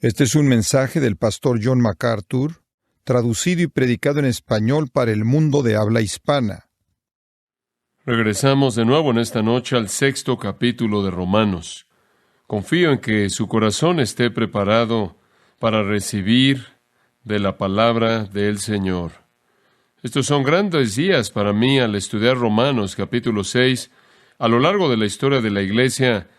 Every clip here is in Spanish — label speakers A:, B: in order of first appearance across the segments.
A: Este es un mensaje del pastor John MacArthur, traducido y predicado en español para el mundo de habla hispana.
B: Regresamos de nuevo en esta noche al 6º capítulo de Romanos. Confío en que su corazón esté preparado para recibir de la palabra del Señor. Estos son grandes días para mí al estudiar Romanos capítulo 6. A lo largo de la historia de la Iglesia,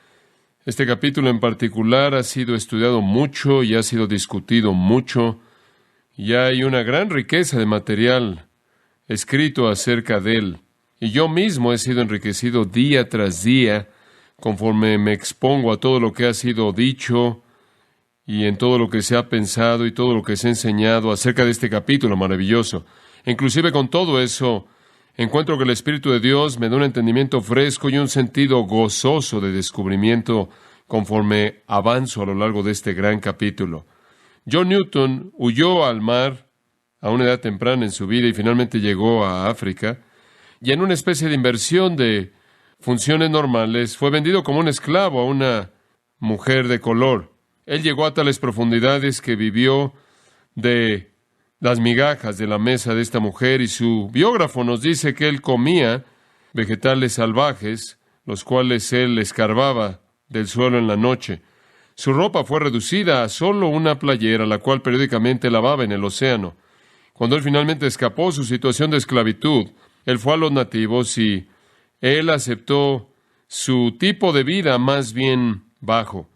B: este capítulo en particular ha sido estudiado mucho y ha sido discutido mucho, y hay una gran riqueza de material escrito acerca de él. Y yo mismo he sido enriquecido día tras día conforme me expongo a todo lo que ha sido dicho y en todo lo que se ha pensado y todo lo que se ha enseñado acerca de este capítulo maravilloso. Inclusive con todo eso, encuentro que el Espíritu de Dios me da un entendimiento fresco y un sentido gozoso de descubrimiento conforme avanzo a lo largo de este gran capítulo. John Newton huyó al mar a una edad temprana en su vida y finalmente llegó a África, y en una especie de inversión de funciones normales fue vendido como un esclavo a una mujer de color. Él llegó a tales profundidades que vivió de las migajas de la mesa de esta mujer, y su biógrafo nos dice que él comía vegetales salvajes, los cuales él escarbaba del suelo en la noche. Su ropa fue reducida a solo una playera, la cual periódicamente lavaba en el océano. Cuando él finalmente escapó su situación de esclavitud, él fue a los nativos y él aceptó su tipo de vida más bien bajo.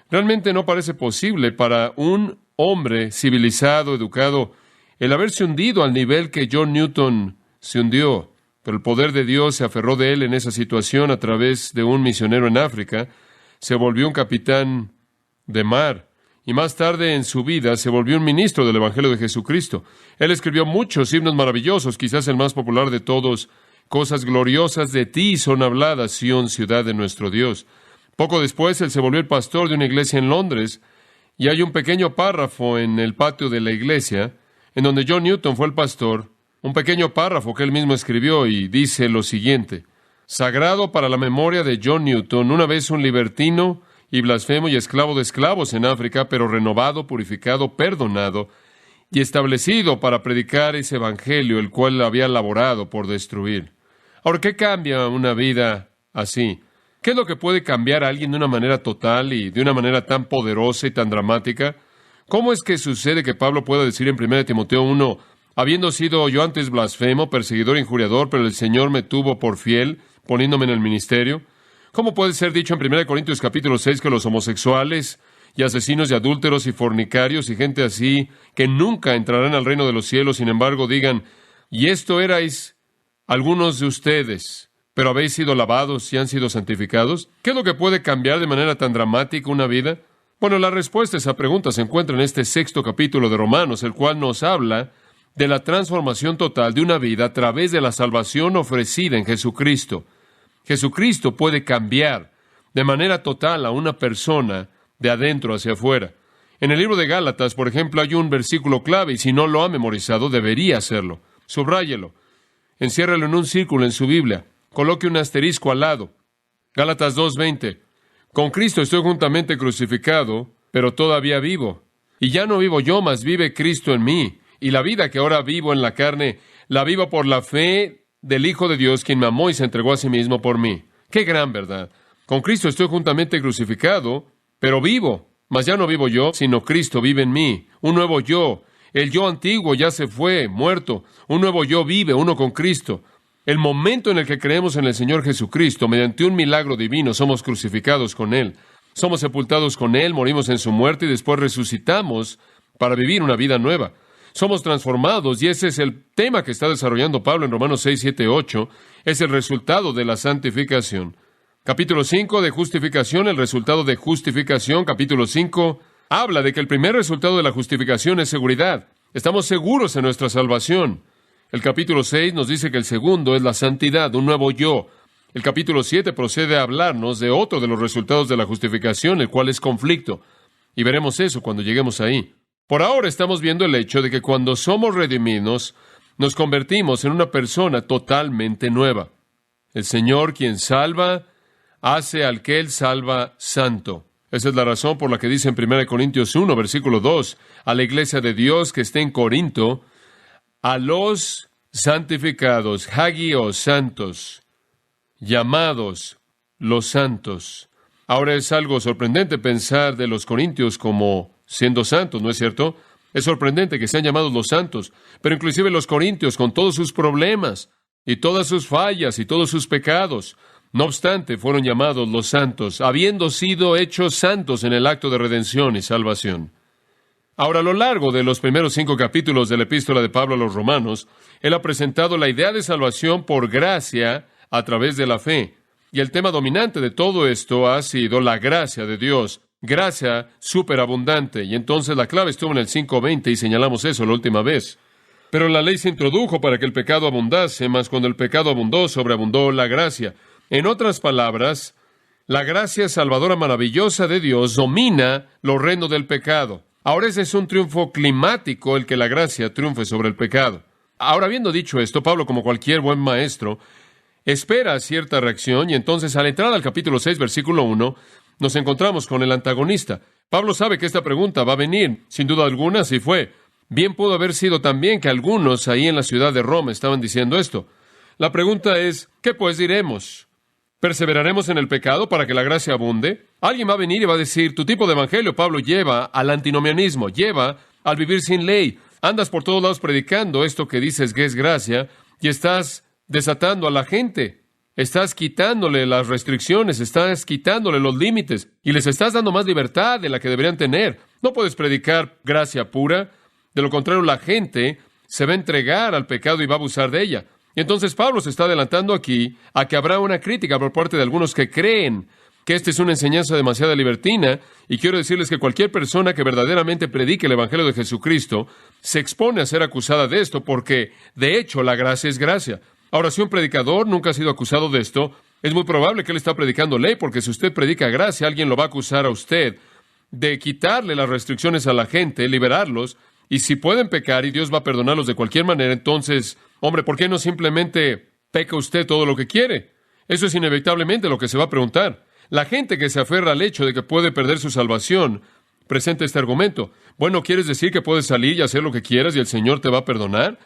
B: Realmente no parece posible para un hombre civilizado, educado, el haberse hundido al nivel que John Newton se hundió. Pero el poder de Dios se aferró de él en esa situación a través de un misionero en África. Se volvió un capitán de mar y más tarde en su vida se volvió un ministro del Evangelio de Jesucristo. Él escribió muchos himnos maravillosos, quizás el más popular de todos: cosas gloriosas de ti son habladas, Sión, ciudad de nuestro Dios. Poco después él se volvió el pastor de una iglesia en Londres, y hay un pequeño párrafo en el patio de la iglesia en donde John Newton fue el pastor, un pequeño párrafo que él mismo escribió, y dice lo siguiente: sagrado para la memoria de John Newton, una vez un libertino y blasfemo y esclavo de esclavos en África, pero renovado, purificado, perdonado y establecido para predicar ese evangelio, el cual había laborado por destruir. Ahora, ¿qué cambia una vida así? ¿Qué es lo que puede cambiar a alguien de una manera total y de una manera tan poderosa y tan dramática? ¿Cómo es que sucede que Pablo pueda decir en 1 Timoteo 1, habiendo sido yo antes blasfemo, perseguidor, injuriador, pero el Señor me tuvo por fiel, poniéndome en el ministerio? ¿Cómo puede ser dicho en 1 Corintios capítulo 6 que los homosexuales y asesinos y adúlteros y fornicarios y gente así, que nunca entrarán al reino de los cielos, sin embargo digan, y esto erais algunos de ustedes, pero habéis sido lavados y han sido santificados? ¿Qué es lo que puede cambiar de manera tan dramática una vida? Bueno, la respuesta a esa pregunta se encuentra en este 6º capítulo de Romanos, el cual nos habla de la transformación total de una vida a través de la salvación ofrecida en Jesucristo. Jesucristo puede cambiar de manera total a una persona de adentro hacia afuera. En el libro de Gálatas, por ejemplo, hay un versículo clave, y si no lo ha memorizado, debería hacerlo. Subráyelo. Enciérralo en un círculo en su Biblia. Coloque un asterisco al lado. Gálatas 2:20. Con Cristo estoy juntamente crucificado, pero todavía vivo. Y ya no vivo yo, mas vive Cristo en mí. Y la vida que ahora vivo en la carne, la vivo por la fe del Hijo de Dios, quien me amó y se entregó a sí mismo por mí. ¡Qué gran verdad! Con Cristo estoy juntamente crucificado, pero vivo. Mas ya no vivo yo, sino Cristo vive en mí. Un nuevo yo. El yo antiguo ya se fue, muerto. Un nuevo yo vive, uno con Cristo. El momento en el que creemos en el Señor Jesucristo, mediante un milagro divino, somos crucificados con Él. Somos sepultados con Él, morimos en su muerte y después resucitamos para vivir una vida nueva. Somos transformados, y ese es el tema que está desarrollando Pablo en Romanos 6, 7, 8. Es el resultado de la santificación. Capítulo 5 de justificación, el resultado de justificación. Capítulo 5 habla de que el primer resultado de la justificación es seguridad. Estamos seguros en nuestra salvación. El capítulo 6 nos dice que el segundo es la santidad, un nuevo yo. El capítulo 7 procede a hablarnos de otro de los resultados de la justificación, el cual es conflicto. Y veremos eso cuando lleguemos ahí. Por ahora estamos viendo el hecho de que cuando somos redimidos, nos convertimos en una persona totalmente nueva. El Señor, quien salva, hace al que Él salva santo. Esa es la razón por la que dice en 1 Corintios 1, versículo 2, a la iglesia de Dios que está en Corinto, a los santificados, hagios, santos, llamados los santos. Ahora es algo sorprendente pensar de los corintios como siendo santos, ¿no es cierto? Es sorprendente que sean llamados los santos, pero inclusive los corintios con todos sus problemas y todas sus fallas y todos sus pecados, no obstante, fueron llamados los santos, habiendo sido hechos santos en el acto de redención y salvación. Ahora, a lo largo de los primeros 5 capítulos de la epístola de Pablo a los Romanos, él ha presentado la idea de salvación por gracia a través de la fe. Y el tema dominante de todo esto ha sido la gracia de Dios, gracia superabundante. Y entonces la clave estuvo en el 5:20 y señalamos eso la última vez. Pero la ley se introdujo para que el pecado abundase, mas cuando el pecado abundó, sobreabundó la gracia. En otras palabras, la gracia salvadora maravillosa de Dios domina lo horrendo del pecado. Ahora ese es un triunfo climático, el que la gracia triunfe sobre el pecado. Ahora, habiendo dicho esto, Pablo, como cualquier buen maestro, espera cierta reacción y entonces al entrar al capítulo 6, versículo 1, nos encontramos con el antagonista. Pablo sabe que esta pregunta va a venir, sin duda alguna, así fue. Bien pudo haber sido también que algunos ahí en la ciudad de Roma estaban diciendo esto. La pregunta es, ¿qué pues diremos? ¿Perseveraremos en el pecado para que la gracia abunde? Alguien va a venir y va a decir, tu tipo de evangelio, Pablo, lleva al antinomianismo, lleva al vivir sin ley. Andas por todos lados predicando esto que dices que es gracia y estás desatando a la gente. Estás quitándole las restricciones, estás quitándole los límites y les estás dando más libertad de la que deberían tener. No puedes predicar gracia pura. De lo contrario, la gente se va a entregar al pecado y va a abusar de ella. Y entonces Pablo se está adelantando aquí a que habrá una crítica por parte de algunos que creen que esta es una enseñanza demasiado libertina, y quiero decirles que cualquier persona que verdaderamente predique el Evangelio de Jesucristo se expone a ser acusada de esto, porque de hecho la gracia es gracia. Ahora, si un predicador nunca ha sido acusado de esto, es muy probable que él está predicando ley, porque si usted predica gracia, alguien lo va a acusar a usted de quitarle las restricciones a la gente, liberarlos, y si pueden pecar y Dios va a perdonarlos de cualquier manera, entonces, hombre, ¿por qué no simplemente peca usted todo lo que quiere? Eso es inevitablemente lo que se va a preguntar. La gente que se aferra al hecho de que puede perder su salvación presenta este argumento. Bueno, ¿quieres decir que puedes salir y hacer lo que quieras y el Señor te va a perdonar?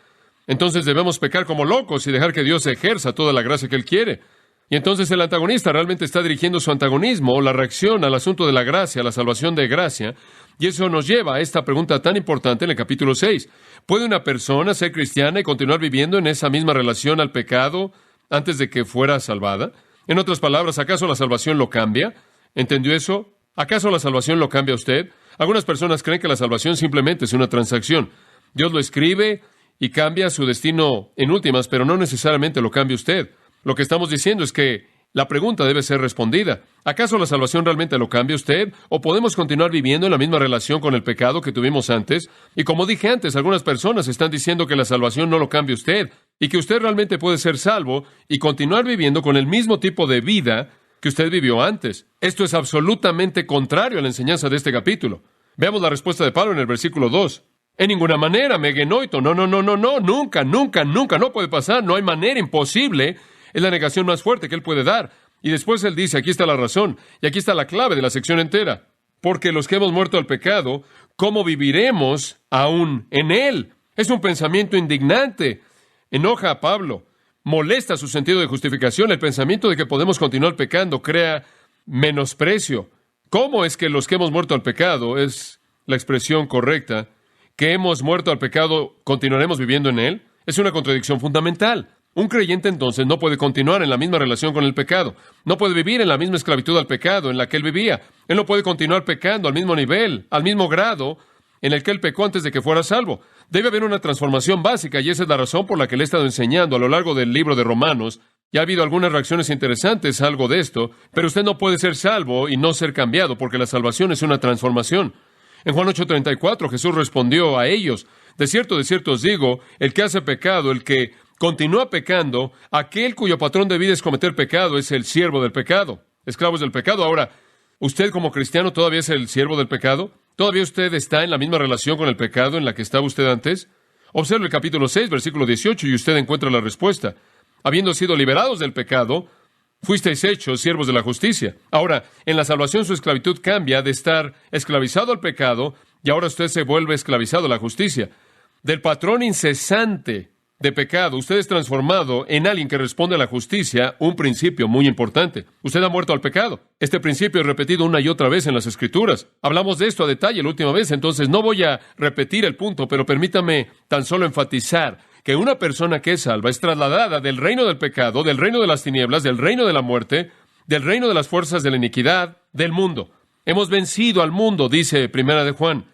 B: Entonces debemos pecar como locos y dejar que Dios ejerza toda la gracia que Él quiere. Y entonces el antagonista realmente está dirigiendo su antagonismo o la reacción al asunto de la gracia, la salvación de gracia. Y eso nos lleva a esta pregunta tan importante en el capítulo 6. ¿Puede una persona ser cristiana y continuar viviendo en esa misma relación al pecado antes de que fuera salvada? En otras palabras, ¿acaso la salvación lo cambia? ¿Entendió eso? ¿Acaso la salvación lo cambia a usted? Algunas personas creen que la salvación simplemente es una transacción. Dios lo escribe y cambia su destino en últimas, pero no necesariamente lo cambia usted. Lo que estamos diciendo es que la pregunta debe ser respondida. ¿Acaso la salvación realmente lo cambia usted? ¿O podemos continuar viviendo en la misma relación con el pecado que tuvimos antes? Y como dije antes, algunas personas están diciendo que la salvación no lo cambia usted y que usted realmente puede ser salvo y continuar viviendo con el mismo tipo de vida que usted vivió antes. Esto es absolutamente contrario a la enseñanza de este capítulo. Veamos la respuesta de Pablo en el versículo 2. En ninguna manera, megenoito, no, nunca, no puede pasar, no hay manera, imposible. Es la negación más fuerte que él puede dar. Y después él dice, aquí está la razón, y aquí está la clave de la sección entera. Porque los que hemos muerto al pecado, ¿cómo viviremos aún en él? Es un pensamiento indignante. Enoja a Pablo, molesta su sentido de justificación. El pensamiento de que podemos continuar pecando crea menosprecio. ¿Cómo es que los que hemos muerto al pecado, es la expresión correcta, que hemos muerto al pecado, continuaremos viviendo en él? Es una contradicción fundamental. Un creyente entonces no puede continuar en la misma relación con el pecado. No puede vivir en la misma esclavitud al pecado en la que él vivía. Él no puede continuar pecando al mismo nivel, al mismo grado en el que él pecó antes de que fuera salvo. Debe haber una transformación básica y esa es la razón por la que le he estado enseñando a lo largo del libro de Romanos. Ya ha habido algunas reacciones interesantes a algo de esto, pero usted no puede ser salvo y no ser cambiado porque la salvación es una transformación. En Juan 8:34 Jesús respondió a ellos, de cierto os digo, el que hace pecado, el que continúa pecando, aquel cuyo patrón de vida es cometer pecado, es el siervo del pecado, esclavos del pecado. Ahora, ¿usted como cristiano todavía es el siervo del pecado? ¿Todavía usted está en la misma relación con el pecado en la que estaba usted antes? Observe el capítulo 6, versículo 18, y usted encuentra la respuesta. Habiendo sido liberados del pecado, Fuisteis hechos siervos de la justicia. Ahora, en la salvación su esclavitud cambia de estar esclavizado al pecado y ahora usted se vuelve esclavizado a la justicia. Del patrón incesante de pecado, usted es transformado en alguien que responde a la justicia, un principio muy importante. Usted ha muerto al pecado. Este principio es repetido una y otra vez en las Escrituras. Hablamos de esto a detalle la última vez, entonces no voy a repetir el punto, pero permítame tan solo enfatizar que una persona que es salva es trasladada del reino del pecado, del reino de las tinieblas, del reino de la muerte, del reino de las fuerzas de la iniquidad, del mundo. Hemos vencido al mundo, dice Primera de Juan.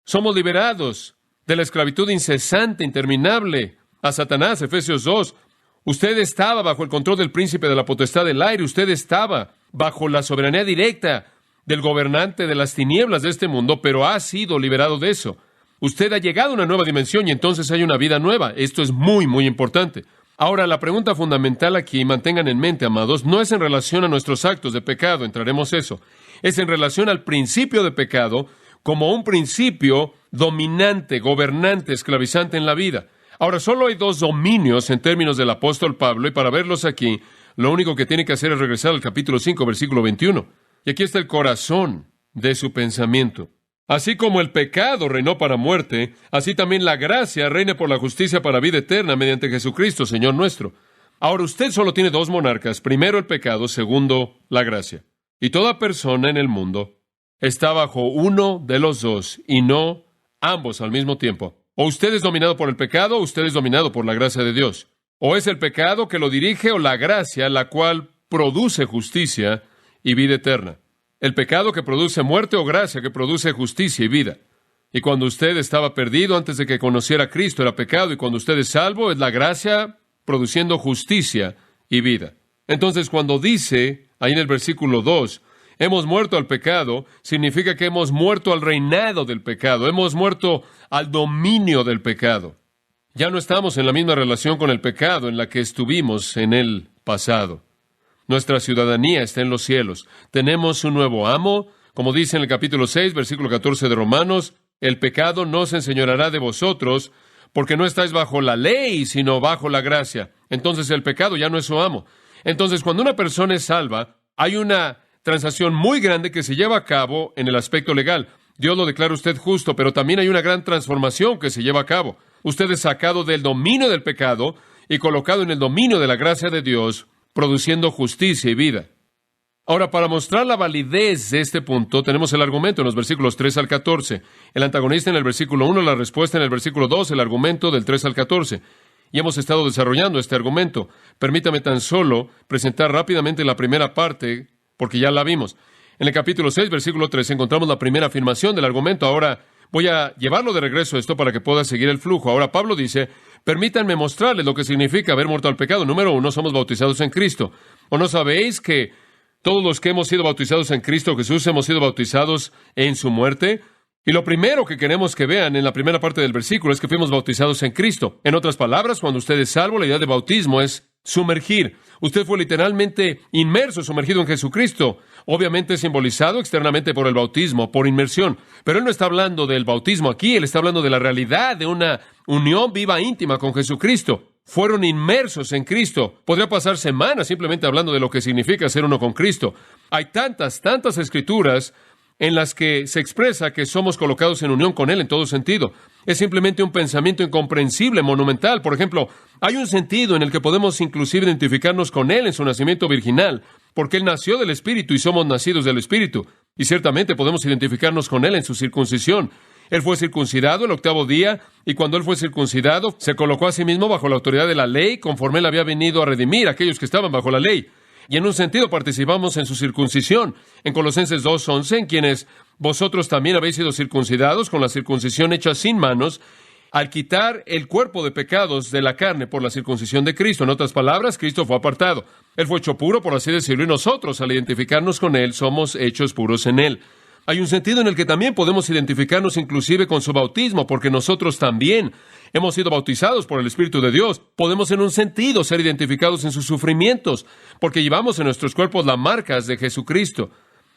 B: Somos liberados de la esclavitud incesante, interminable, a Satanás, Efesios 2. Usted estaba bajo el control del príncipe de la potestad del aire. Usted estaba bajo la soberanía directa del gobernante de las tinieblas de este mundo, pero ha sido liberado de eso. Usted ha llegado a una nueva dimensión y entonces hay una vida nueva. Esto es muy, muy importante. Ahora, la pregunta fundamental aquí, mantengan en mente, amados, no es en relación a nuestros actos de pecado, entraremos eso. Es en relación al principio de pecado como un principio dominante, gobernante, esclavizante en la vida. Ahora, solo hay dos dominios en términos del apóstol Pablo, y para verlos aquí, lo único que tiene que hacer es regresar al capítulo 5, versículo 21. Y aquí está el corazón de su pensamiento. Así como el pecado reinó para muerte, así también la gracia reina por la justicia para vida eterna mediante Jesucristo, Señor nuestro. Ahora, usted solo tiene dos monarcas. Primero, el pecado. Segundo, la gracia. Y toda persona en el mundo está bajo uno de los dos, y no ambos al mismo tiempo. O usted es dominado por el pecado, o usted es dominado por la gracia de Dios. O es el pecado que lo dirige, o la gracia, la cual produce justicia y vida eterna. El pecado que produce muerte, o gracia que produce justicia y vida. Y cuando usted estaba perdido antes de que conociera a Cristo, era pecado, y cuando usted es salvo, es la gracia produciendo justicia y vida. Entonces, cuando dice, ahí en el versículo 2, hemos muerto al pecado, significa que hemos muerto al reinado del pecado, hemos muerto al dominio del pecado. Ya no estamos en la misma relación con el pecado en la que estuvimos en el pasado. Nuestra ciudadanía está en los cielos. Tenemos un nuevo amo, como dice en el capítulo 6, versículo 14 de Romanos, el pecado no se enseñoreará de vosotros, porque no estáis bajo la ley, sino bajo la gracia. Entonces el pecado ya no es su amo. Entonces, cuando una persona es salva, hay una transacción muy grande que se lleva a cabo en el aspecto legal. Dios lo declara usted justo, pero también hay una gran transformación que se lleva a cabo. Usted es sacado del dominio del pecado y colocado en el dominio de la gracia de Dios, produciendo justicia y vida. Ahora, para mostrar la validez de este punto, tenemos el argumento en los versículos 3 al 14. El antagonista en el versículo 1, la respuesta en el versículo 2, el argumento del 3 al 14. Y hemos estado desarrollando este argumento. Permítame tan solo presentar rápidamente la primera parte, porque ya la vimos. En el capítulo 6, versículo 3, encontramos la primera afirmación del argumento. Ahora voy a llevarlo de regreso a esto para que pueda seguir el flujo. Ahora Pablo dice, permítanme mostrarles lo que significa haber muerto al pecado. Número 1, somos bautizados en Cristo. ¿O no sabéis que todos los que hemos sido bautizados en Cristo Jesús hemos sido bautizados en su muerte? Y lo primero que queremos que vean en la primera parte del versículo es que fuimos bautizados en Cristo. En otras palabras, cuando usted es salvo, la idea de bautismo es sumergir. Usted fue literalmente inmerso, sumergido en Jesucristo. Obviamente simbolizado externamente por el bautismo, por inmersión. Pero él no está hablando del bautismo aquí, él está hablando de la realidad de una unión viva e íntima con Jesucristo. Fueron inmersos en Cristo. Podría pasar semanas simplemente hablando de lo que significa ser uno con Cristo. Hay tantas escrituras en las que se expresa que somos colocados en unión con Él en todo sentido. Es simplemente un pensamiento incomprensible, monumental. Por ejemplo, hay un sentido en el que podemos inclusive identificarnos con Él en su nacimiento virginal, porque Él nació del Espíritu y somos nacidos del Espíritu. Y ciertamente podemos identificarnos con Él en su circuncisión. Él fue circuncidado el 8º día, y cuando Él fue circuncidado, se colocó a sí mismo bajo la autoridad de la ley, conforme Él había venido a redimir a aquellos que estaban bajo la ley. Y en un sentido participamos en su circuncisión. En Colosenses 2:11, en quienes vosotros también habéis sido circuncidados con la circuncisión hecha sin manos, al quitar el cuerpo de pecados de la carne por la circuncisión de Cristo. En otras palabras, Cristo fue apartado. Él fue hecho puro, por así decirlo, y nosotros, al identificarnos con Él, somos hechos puros en Él. Hay un sentido en el que también podemos identificarnos inclusive con su bautismo, porque nosotros también hemos sido bautizados por el Espíritu de Dios. Podemos en un sentido ser identificados en sus sufrimientos, porque llevamos en nuestros cuerpos las marcas de Jesucristo.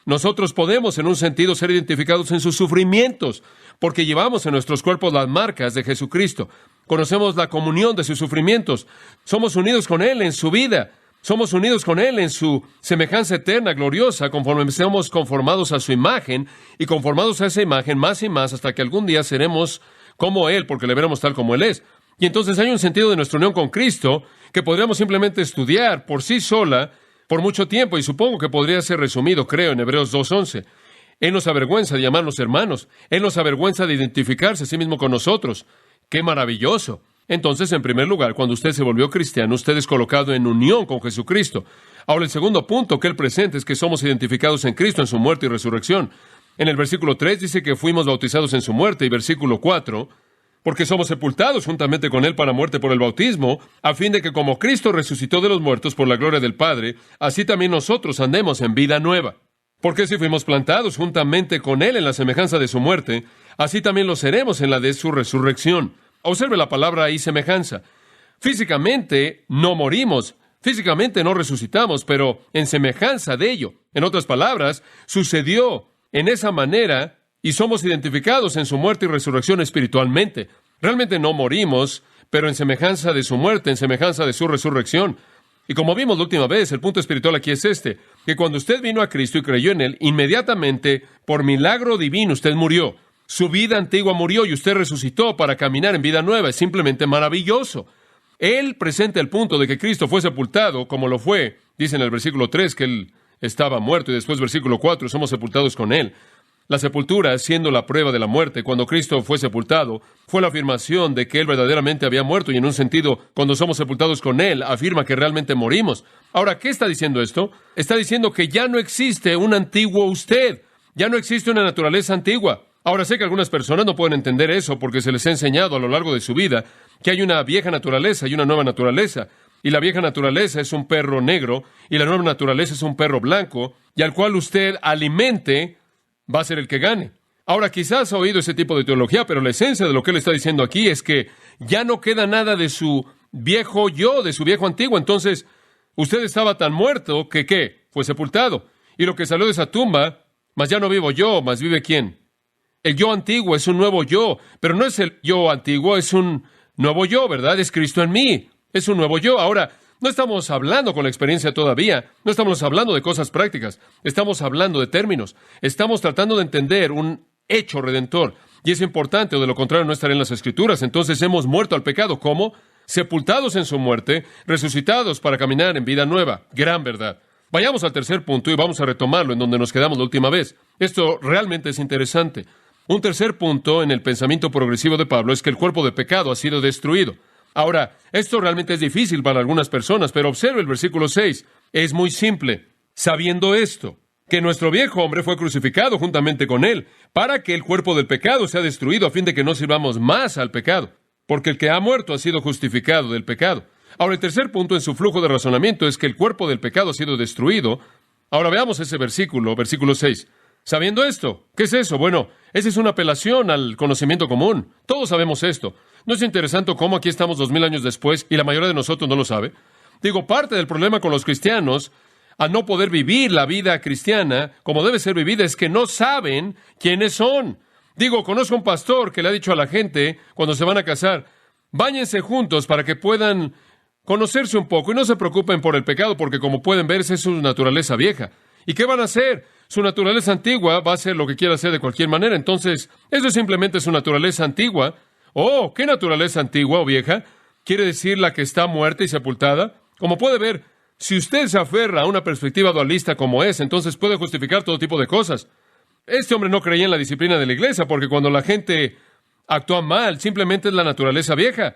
B: Nosotros podemos en un sentido ser identificados en sus sufrimientos, porque llevamos en nuestros cuerpos las marcas de Jesucristo. Conocemos la comunión de sus sufrimientos. Somos unidos con Él en su vida. Somos unidos con Él en su semejanza eterna, gloriosa, conforme seamos conformados a su imagen y conformados a esa imagen más y más hasta que algún día seremos como Él, porque le veremos tal como Él es. Y entonces hay un sentido de nuestra unión con Cristo que podríamos simplemente estudiar por sí sola por mucho tiempo, y supongo que podría ser resumido, creo, en Hebreos 2:11. Él nos avergüenza de llamarnos hermanos. Él nos avergüenza de identificarse a sí mismo con nosotros. ¡Qué maravilloso! Entonces, en primer lugar, cuando usted se volvió cristiano, usted es colocado en unión con Jesucristo. Ahora, el segundo punto que Él presenta es que somos identificados en Cristo, en su muerte y resurrección. En el versículo 3 dice que fuimos bautizados en su muerte, y versículo 4, porque somos sepultados juntamente con Él para muerte por el bautismo, a fin de que como Cristo resucitó de los muertos por la gloria del Padre, así también nosotros andemos en vida nueva. Porque si fuimos plantados juntamente con Él en la semejanza de su muerte, así también lo seremos en la de su resurrección. Observe la palabra ahí, semejanza. Físicamente no morimos, físicamente no resucitamos, pero en semejanza de ello. En otras palabras, sucedió en esa manera y somos identificados en su muerte y resurrección espiritualmente. Realmente no morimos, pero en semejanza de su muerte, en semejanza de su resurrección. Y como vimos la última vez, el punto espiritual aquí es este, que cuando usted vino a Cristo y creyó en Él, inmediatamente, por milagro divino, usted murió. Su vida antigua murió y usted resucitó para caminar en vida nueva. Es simplemente maravilloso. Él presenta el punto de que Cristo fue sepultado como lo fue. Dice en el versículo 3 que Él estaba muerto, y después versículo 4, somos sepultados con Él. La sepultura, siendo la prueba de la muerte, cuando Cristo fue sepultado, fue la afirmación de que Él verdaderamente había muerto, y en un sentido, cuando somos sepultados con Él, afirma que realmente morimos. Ahora, ¿qué está diciendo esto? Está diciendo que ya no existe un antiguo usted, ya no existe una naturaleza antigua. Ahora, sé que algunas personas no pueden entender eso porque se les ha enseñado a lo largo de su vida que hay una vieja naturaleza y una nueva naturaleza. Y la vieja naturaleza es un perro negro y la nueva naturaleza es un perro blanco, y al cual usted alimente va a ser el que gane. Ahora, quizás ha oído ese tipo de teología, pero la esencia de lo que él está diciendo aquí es que ya no queda nada de su viejo yo, de su viejo antiguo. Entonces, usted estaba tan muerto que, ¿qué? Fue sepultado. Y lo que salió de esa tumba, mas ya no vivo yo, mas vive ¿quién? El yo antiguo es un nuevo yo, pero no es el yo antiguo, es un nuevo yo, ¿verdad? Es Cristo en mí, es un nuevo yo. Ahora, no estamos hablando con la experiencia todavía, no estamos hablando de cosas prácticas, estamos hablando de términos, estamos tratando de entender un hecho redentor, y es importante, o de lo contrario no estaré en las Escrituras. Entonces hemos muerto al pecado, ¿cómo? Sepultados en su muerte, resucitados para caminar en vida nueva. Gran verdad. Vayamos al tercer punto y vamos a retomarlo en donde nos quedamos la última vez. Esto realmente es interesante. Un tercer punto en el pensamiento progresivo de Pablo es que el cuerpo de pecado ha sido destruido. Ahora, esto realmente es difícil para algunas personas, pero observe el versículo 6. Es muy simple. Sabiendo esto, que nuestro viejo hombre fue crucificado juntamente con él, para que el cuerpo del pecado sea destruido, a fin de que no sirvamos más al pecado. Porque el que ha muerto ha sido justificado del pecado. Ahora, el tercer punto en su flujo de razonamiento es que el cuerpo del pecado ha sido destruido. Ahora veamos ese versículo 6. Sabiendo esto, ¿qué es eso? Bueno, esa es una apelación al conocimiento común. Todos sabemos esto. ¿No es interesante cómo aquí estamos 2000 años después y la mayoría de nosotros no lo sabe? Digo, parte del problema con los cristianos al no poder vivir la vida cristiana como debe ser vivida es que no saben quiénes son. Digo, conozco un pastor que le ha dicho a la gente cuando se van a casar, báñense juntos para que puedan conocerse un poco y no se preocupen por el pecado, porque como pueden ver, esa es su naturaleza vieja. ¿Y qué van a hacer? Su naturaleza antigua va a hacer lo que quiera hacer de cualquier manera. Entonces, eso es simplemente su naturaleza antigua. Oh, ¿qué naturaleza antigua o vieja? ¿Quiere decir la que está muerta y sepultada? Como puede ver, si usted se aferra a una perspectiva dualista como es, entonces puede justificar todo tipo de cosas. Este hombre no creía en la disciplina de la iglesia, porque cuando la gente actúa mal, simplemente es la naturaleza vieja.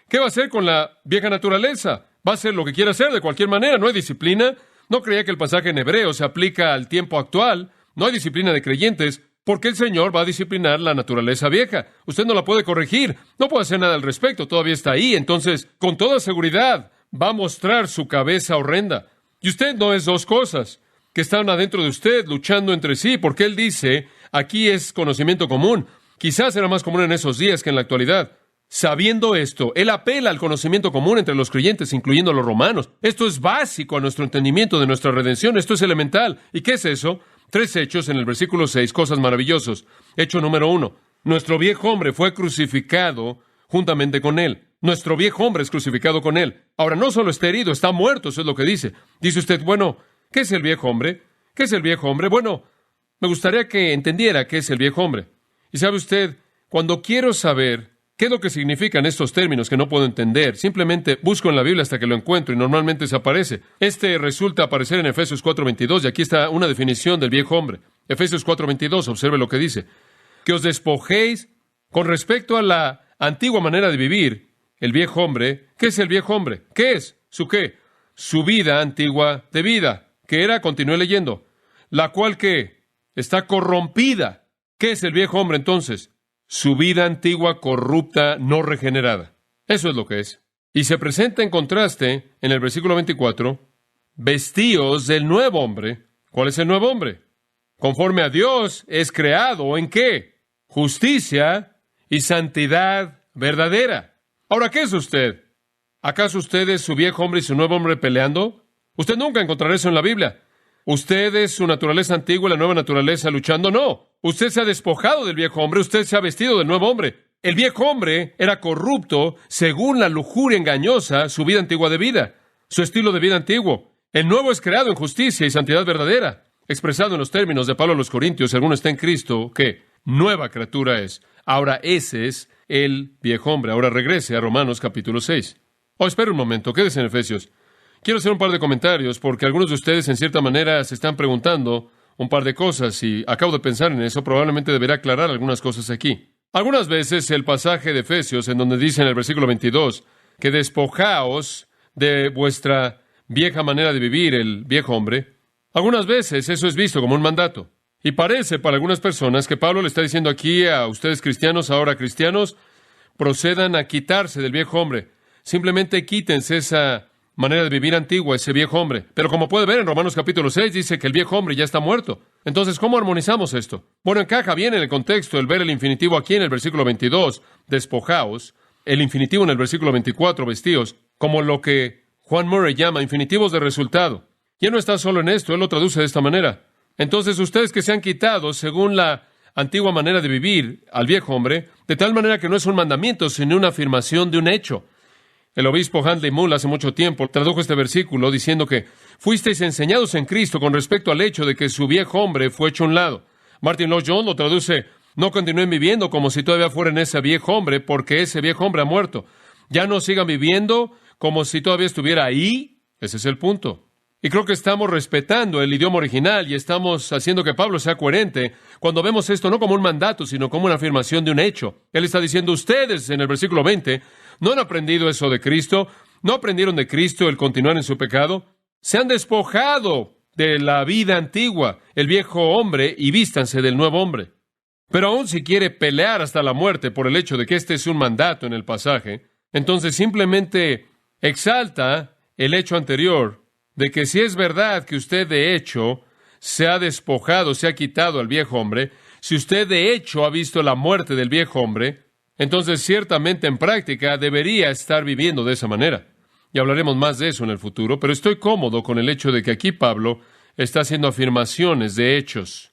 B: ¿Qué va a hacer con la vieja naturaleza? Va a hacer lo que quiera hacer de cualquier manera. No hay disciplina. No creía que el pasaje en hebreo se aplica al tiempo actual. No hay disciplina de creyentes, porque el Señor va a disciplinar la naturaleza vieja. Usted no la puede corregir. No puede hacer nada al respecto. Todavía está ahí. Entonces, con toda seguridad, va a mostrar su cabeza horrenda. Y usted no es dos cosas que están adentro de usted luchando entre sí, porque Él dice, aquí es conocimiento común. Quizás era más común en esos días que en la actualidad. Sabiendo esto, Él apela al conocimiento común entre los creyentes, incluyendo los romanos. Esto es básico a nuestro entendimiento de nuestra redención. Esto es elemental. ¿Y qué es eso? 3 hechos en el versículo 6, cosas maravillosas. Hecho número 1. Nuestro viejo hombre fue crucificado juntamente con Él. Nuestro viejo hombre es crucificado con Él. Ahora, no solo está herido, está muerto, eso es lo que dice. Dice usted, bueno, ¿qué es el viejo hombre? ¿Qué es el viejo hombre? Bueno, me gustaría que entendiera qué es el viejo hombre. Y sabe usted, cuando quiero saber qué es lo que significan estos términos que no puedo entender, simplemente busco en la Biblia hasta que lo encuentro y normalmente desaparece. Resulta aparecer en Efesios 4:22 y aquí está una definición del viejo hombre. Efesios 4:22, observe lo que dice. Que os despojéis con respecto a la antigua manera de vivir, el viejo hombre. ¿Qué es el viejo hombre? ¿Qué es? ¿Su qué? Su vida antigua de vida. ¿Qué era? Continúe leyendo. La cual que está corrompida. ¿Qué es el viejo hombre entonces? Su vida antigua corrupta, no regenerada. Eso es lo que es. Y se presenta en contraste en el versículo 24, vestíos del nuevo hombre. ¿Cuál es el nuevo hombre? Conforme a Dios es creado, ¿en qué? Justicia y santidad verdadera. Ahora, ¿qué es usted? ¿Acaso usted es su viejo hombre y su nuevo hombre peleando? Usted nunca encontrará eso en la Biblia. ¿Usted es su naturaleza antigua y la nueva naturaleza luchando? No. Usted se ha despojado del viejo hombre, usted se ha vestido del nuevo hombre. El viejo hombre era corrupto según la lujuria engañosa, su vida antigua de vida, su estilo de vida antiguo. El nuevo es creado en justicia y santidad verdadera, expresado en los términos de Pablo a los Corintios, si alguno está en Cristo, ¿qué? Nueva criatura es. Ahora ese es el viejo hombre. Ahora regrese a Romanos capítulo 6. Espera un momento, quédese en Efesios. Quiero hacer un par de comentarios porque algunos de ustedes en cierta manera se están preguntando un par de cosas y acabo de pensar en eso, probablemente deberá aclarar algunas cosas aquí. Algunas veces el pasaje de Efesios en donde dice en el versículo 22 que despojaos de vuestra vieja manera de vivir, el viejo hombre, algunas veces eso es visto como un mandato. Y parece para algunas personas que Pablo le está diciendo aquí a ustedes cristianos, ahora cristianos, procedan a quitarse del viejo hombre. Simplemente quítense esa manera de vivir antigua, ese viejo hombre. Pero como puede ver en Romanos capítulo 6, dice que el viejo hombre ya está muerto. Entonces, ¿cómo armonizamos esto? Bueno, encaja bien en el contexto el ver el infinitivo aquí en el versículo 22, despojaos, el infinitivo en el versículo 24, vestíos, como lo que Juan Murray llama infinitivos de resultado. Y él no está solo en esto, él lo traduce de esta manera. Entonces, ustedes que se han quitado, según la antigua manera de vivir, al viejo hombre, de tal manera que no es un mandamiento, sino una afirmación de un hecho. El obispo Handley Mull hace mucho tiempo tradujo este versículo diciendo que fuisteis enseñados en Cristo con respecto al hecho de que su viejo hombre fue hecho a un lado. Martin Lloyd-Jones lo traduce, no continúen viviendo como si todavía fueran ese viejo hombre, porque ese viejo hombre ha muerto. Ya no sigan viviendo como si todavía estuviera ahí. Ese es el punto. Y creo que estamos respetando el idioma original y estamos haciendo que Pablo sea coherente cuando vemos esto no como un mandato, sino como una afirmación de un hecho. Él está diciendo, ustedes en el versículo 20, ¿no han aprendido eso de Cristo? ¿No aprendieron de Cristo el continuar en su pecado? Se han despojado de la vida antigua, el viejo hombre, y vístanse del nuevo hombre. Pero aún si quiere pelear hasta la muerte por el hecho de que este es un mandato en el pasaje, entonces simplemente exalta el hecho anterior de que si es verdad que usted de hecho se ha despojado, se ha quitado al viejo hombre, si usted de hecho ha visto la muerte del viejo hombre, entonces ciertamente en práctica debería estar viviendo de esa manera. Y hablaremos más de eso en el futuro, pero estoy cómodo con el hecho de que aquí Pablo está haciendo afirmaciones de hechos.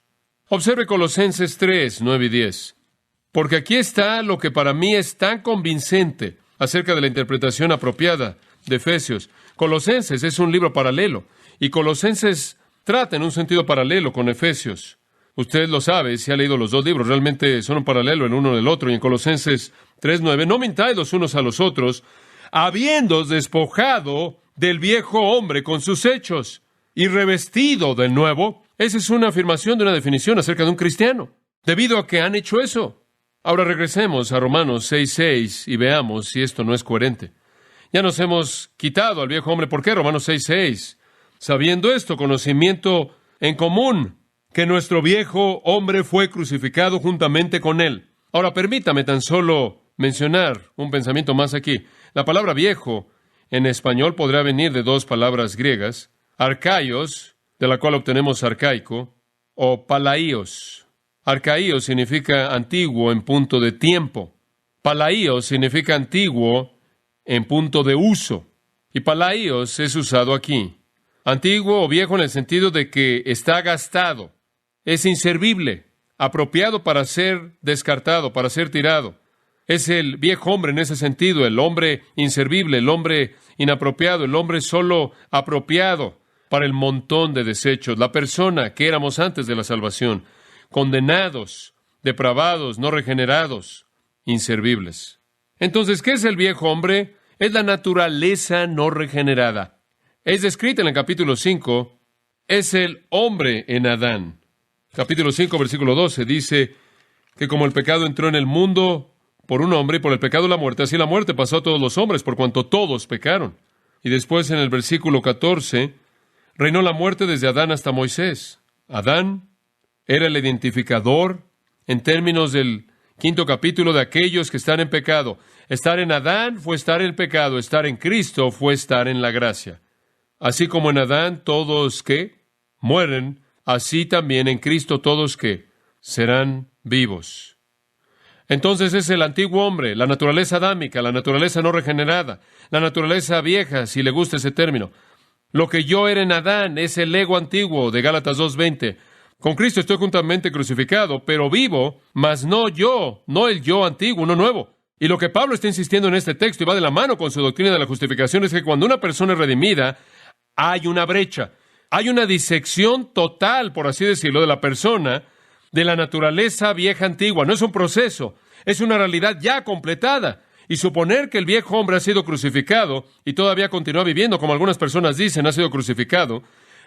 B: Observe Colosenses 3, 9 y 10. Porque aquí está lo que para mí es tan convincente acerca de la interpretación apropiada de Efesios. Colosenses es un libro paralelo, y Colosenses trata en un sentido paralelo con Efesios. Usted lo sabe, si ha leído los dos libros, realmente son un paralelo el uno del otro, y en Colosenses 3:9, no mintáis los unos a los otros, habiéndoos despojado del viejo hombre con sus hechos, y revestido del nuevo. Esa es una afirmación de una definición acerca de un cristiano, debido a que han hecho eso. Ahora regresemos a Romanos 6:6 y veamos si esto no es coherente. Ya nos hemos quitado al viejo hombre. ¿Por qué? Romanos 6:6. Sabiendo esto, conocimiento en común, que nuestro viejo hombre fue crucificado juntamente con él. Ahora, permítame tan solo mencionar un pensamiento más aquí. La palabra viejo en español podrá venir de dos palabras griegas, arcaios, de la cual obtenemos arcaico, o palaios. Arcaíos significa antiguo en punto de tiempo. Palaios significa antiguo en punto de uso. Y palaios es usado aquí. Antiguo o viejo en el sentido de que está gastado, es inservible, apropiado para ser descartado, para ser tirado. Es el viejo hombre en ese sentido, el hombre inservible, el hombre inapropiado, el hombre solo apropiado para el montón de desechos, la persona que éramos antes de la salvación, condenados, depravados, no regenerados, inservibles. Entonces, ¿qué es el viejo hombre? Es la naturaleza no regenerada. Es descrita en el capítulo 5, es el hombre en Adán. Capítulo 5, versículo 12, dice que como el pecado entró en el mundo por un hombre y por el pecado la muerte, así la muerte pasó a todos los hombres por cuanto todos pecaron. Y después en el versículo 14, reinó la muerte desde Adán hasta Moisés. Adán era el identificador en términos del 5º capítulo de aquellos que están en pecado. Estar en Adán fue estar en el pecado, estar en Cristo fue estar en la gracia. Así como en Adán todos que mueren, así también en Cristo todos que serán vivos. Entonces es el antiguo hombre, la naturaleza adámica, la naturaleza no regenerada, la naturaleza vieja, si le gusta ese término. Lo que yo era en Adán es el ego antiguo de Gálatas 2:20. Con Cristo estoy juntamente crucificado, pero vivo, mas no yo, no el yo antiguo, uno nuevo. Y lo que Pablo está insistiendo en este texto y va de la mano con su doctrina de la justificación es que cuando una persona es redimida, hay una brecha, hay una disección total, por así decirlo, de la persona, de la naturaleza vieja antigua. No es un proceso, es una realidad ya completada. Y suponer que el viejo hombre ha sido crucificado y todavía continúa viviendo, como algunas personas dicen, ha sido crucificado,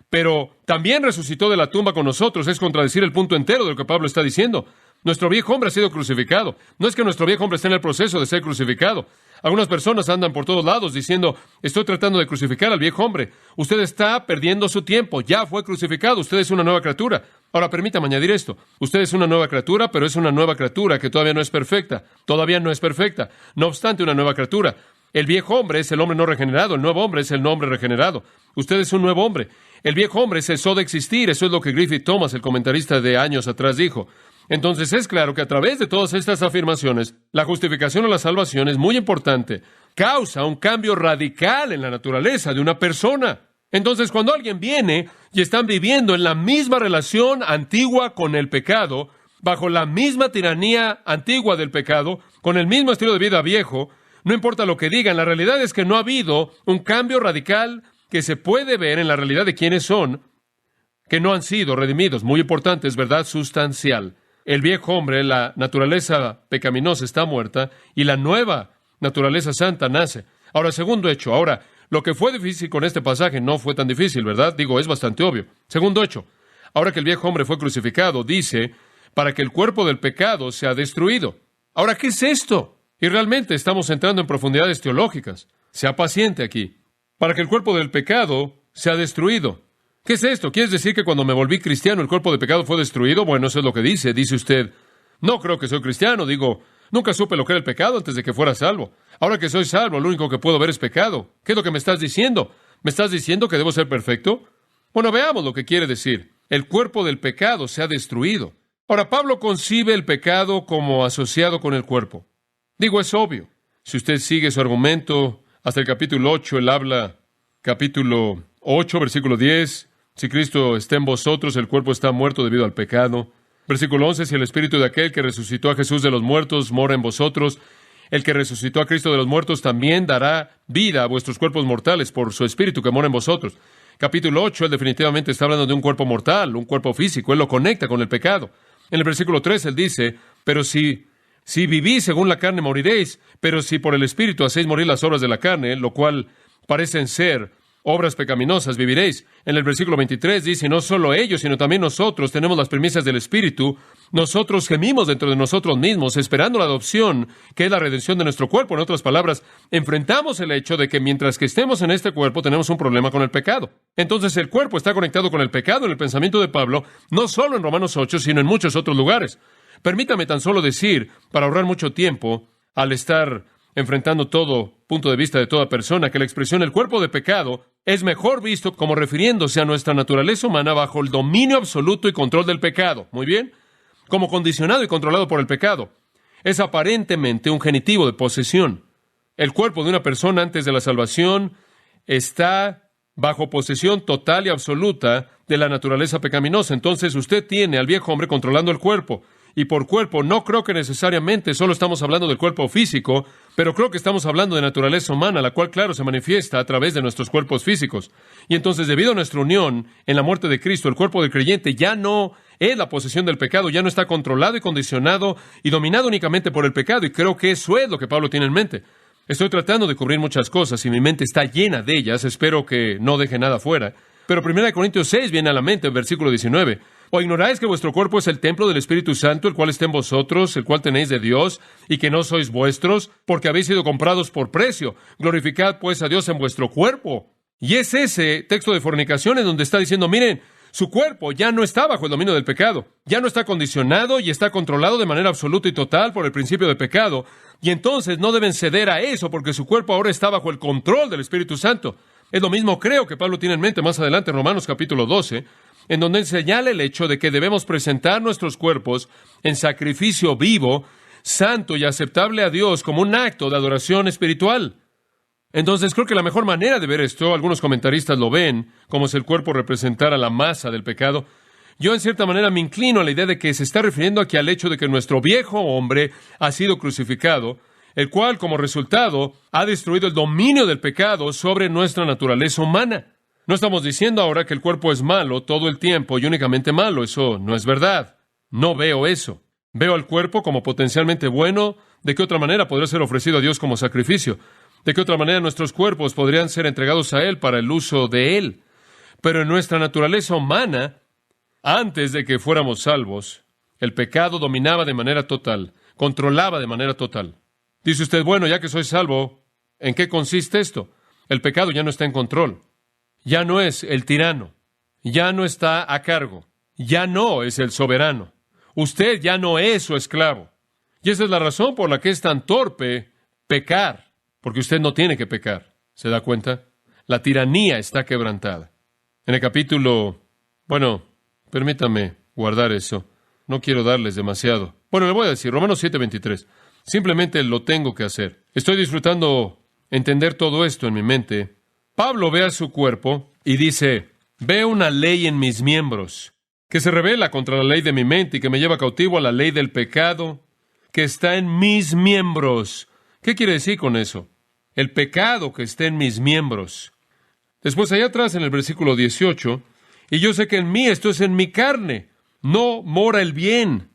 B: pero también resucitó de la tumba con nosotros, es contradecir el punto entero de lo que Pablo está diciendo. Nuestro viejo hombre ha sido crucificado. No es que nuestro viejo hombre esté en el proceso de ser crucificado. Algunas personas andan por todos lados diciendo, estoy tratando de crucificar al viejo hombre. Usted está perdiendo su tiempo, ya fue crucificado, usted es una nueva criatura. Ahora, permítame añadir esto. Usted es una nueva criatura, pero es una nueva criatura que todavía no es perfecta. Todavía no es perfecta. No obstante, una nueva criatura. El viejo hombre es el hombre no regenerado, el nuevo hombre es el hombre regenerado. Usted es un nuevo hombre. El viejo hombre cesó de existir, eso es lo que Griffith Thomas, el comentarista de años atrás, dijo. Entonces es claro que a través de todas estas afirmaciones, la justificación o la salvación es muy importante. Causa un cambio radical en la naturaleza de una persona. Entonces, cuando alguien viene y están viviendo en la misma relación antigua con el pecado, bajo la misma tiranía antigua del pecado, con el mismo estilo de vida viejo, no importa lo que digan, la realidad es que no ha habido un cambio radical que se puede ver en la realidad de quienes son, que no han sido redimidos. Muy importante, es verdad sustancial. El viejo hombre, la naturaleza pecaminosa está muerta y la nueva naturaleza santa nace. Ahora, segundo hecho. Ahora, lo que fue difícil con este pasaje no fue tan difícil, ¿verdad? Digo, es bastante obvio. Segundo hecho. Ahora que el viejo hombre fue crucificado, dice, para que el cuerpo del pecado sea destruido. Ahora, ¿qué es esto? Y realmente estamos entrando en profundidades teológicas. Sea paciente aquí. Para que el cuerpo del pecado sea destruido. ¿Qué es esto? ¿Quieres decir que cuando me volví cristiano el cuerpo de pecado fue destruido? Bueno, eso es lo que dice. Dice usted, no creo que soy cristiano. Digo, nunca supe lo que era el pecado antes de que fuera salvo. Ahora que soy salvo, lo único que puedo ver es pecado. ¿Qué es lo que me estás diciendo? ¿Me estás diciendo que debo ser perfecto? Bueno, veamos lo que quiere decir. El cuerpo del pecado se ha destruido. Ahora, Pablo concibe el pecado como asociado con el cuerpo. Digo, es obvio. Si usted sigue su argumento hasta el capítulo 8, él habla, capítulo 8, versículo 10, si Cristo está en vosotros, el cuerpo está muerto debido al pecado. Versículo 11, si el espíritu de aquel que resucitó a Jesús de los muertos mora en vosotros, el que resucitó a Cristo de los muertos también dará vida a vuestros cuerpos mortales por su espíritu que mora en vosotros. Capítulo 8, él definitivamente está hablando de un cuerpo mortal, un cuerpo físico, él lo conecta con el pecado. En el versículo 3, él dice, pero si vivís según la carne moriréis, pero si por el espíritu hacéis morir las obras de la carne, lo cual parecen ser obras pecaminosas, viviréis. En el versículo 23 dice, no solo ellos, sino también nosotros tenemos las premisas del Espíritu. Nosotros gemimos dentro de nosotros mismos, esperando la adopción, que es la redención de nuestro cuerpo. En otras palabras, enfrentamos el hecho de que mientras que estemos en este cuerpo, tenemos un problema con el pecado. Entonces, el cuerpo está conectado con el pecado en el pensamiento de Pablo, no solo en Romanos 8, sino en muchos otros lugares. Permítame tan solo decir, para ahorrar mucho tiempo, al estar enfrentando todo punto de vista de toda persona, que la expresión el cuerpo de pecado es mejor visto como refiriéndose a nuestra naturaleza humana bajo el dominio absoluto y control del pecado. Muy bien, como condicionado y controlado por el pecado. Es aparentemente un genitivo de posesión. El cuerpo de una persona antes de la salvación está bajo posesión total y absoluta de la naturaleza pecaminosa. Entonces usted tiene al viejo hombre controlando el cuerpo. y por cuerpo, no creo que necesariamente solo estamos hablando del cuerpo físico, pero creo que estamos hablando de naturaleza humana, la cual, claro, se manifiesta a través de nuestros cuerpos físicos. Y entonces, debido a nuestra unión en la muerte de Cristo, el cuerpo del creyente ya no es la posesión del pecado, ya no está controlado y condicionado y dominado únicamente por el pecado, y creo que eso es lo que Pablo tiene en mente. Estoy tratando de cubrir muchas cosas y mi mente está llena de ellas, espero que no deje nada fuera. Pero 1 Corintios 6 viene a la mente, versículo 19. ¿O ignoráis que vuestro cuerpo es el templo del Espíritu Santo, el cual está en vosotros, el cual tenéis de Dios, y que no sois vuestros, porque habéis sido comprados por precio? Glorificad pues a Dios en vuestro cuerpo. Y es ese texto de fornicación en donde está diciendo, miren, su cuerpo ya no está bajo el dominio del pecado, ya no está condicionado y está controlado de manera absoluta y total por el principio de pecado, y entonces no deben ceder a eso porque su cuerpo ahora está bajo el control del Espíritu Santo. Es lo mismo, creo, que Pablo tiene en mente más adelante en Romanos capítulo 12, en donde él señala el hecho de que debemos presentar nuestros cuerpos en sacrificio vivo, santo y aceptable a Dios como un acto de adoración espiritual. Entonces, creo que la mejor manera de ver esto, algunos comentaristas lo ven, como si el cuerpo representara la masa del pecado. Yo, en cierta manera, me inclino a la idea de que se está refiriendo aquí al hecho de que nuestro viejo hombre ha sido crucificado, el cual, como resultado, ha destruido el dominio del pecado sobre nuestra naturaleza humana. No estamos diciendo ahora que el cuerpo es malo todo el tiempo y únicamente malo. Eso no es verdad. No veo eso. Veo al cuerpo como potencialmente bueno. ¿De qué otra manera podría ser ofrecido a Dios como sacrificio? ¿De qué otra manera nuestros cuerpos podrían ser entregados a Él para el uso de Él? Pero en nuestra naturaleza humana, antes de que fuéramos salvos, el pecado dominaba de manera total, controlaba de manera total. Dice usted, bueno, ya que soy salvo, ¿en qué consiste esto? El pecado ya no está en control. Ya no es el tirano. Ya no está a cargo. Ya no es el soberano. Usted ya no es su esclavo. Y esa es la razón por la que es tan torpe pecar. Porque usted no tiene que pecar. ¿Se da cuenta? La tiranía está quebrantada. En el capítulo... Bueno, permítame guardar eso. No quiero darles demasiado. Bueno, le voy a decir, Romanos 7:23. Simplemente lo tengo que hacer. Estoy disfrutando entender todo esto en mi mente. Pablo ve a su cuerpo y dice, veo una ley en mis miembros, que se revela contra la ley de mi mente y que me lleva cautivo a la ley del pecado, que está en mis miembros. ¿Qué quiere decir con eso? El pecado que está en mis miembros. Después, allá atrás en el versículo 18, y yo sé que en mí, esto es en mi carne, no mora el bien.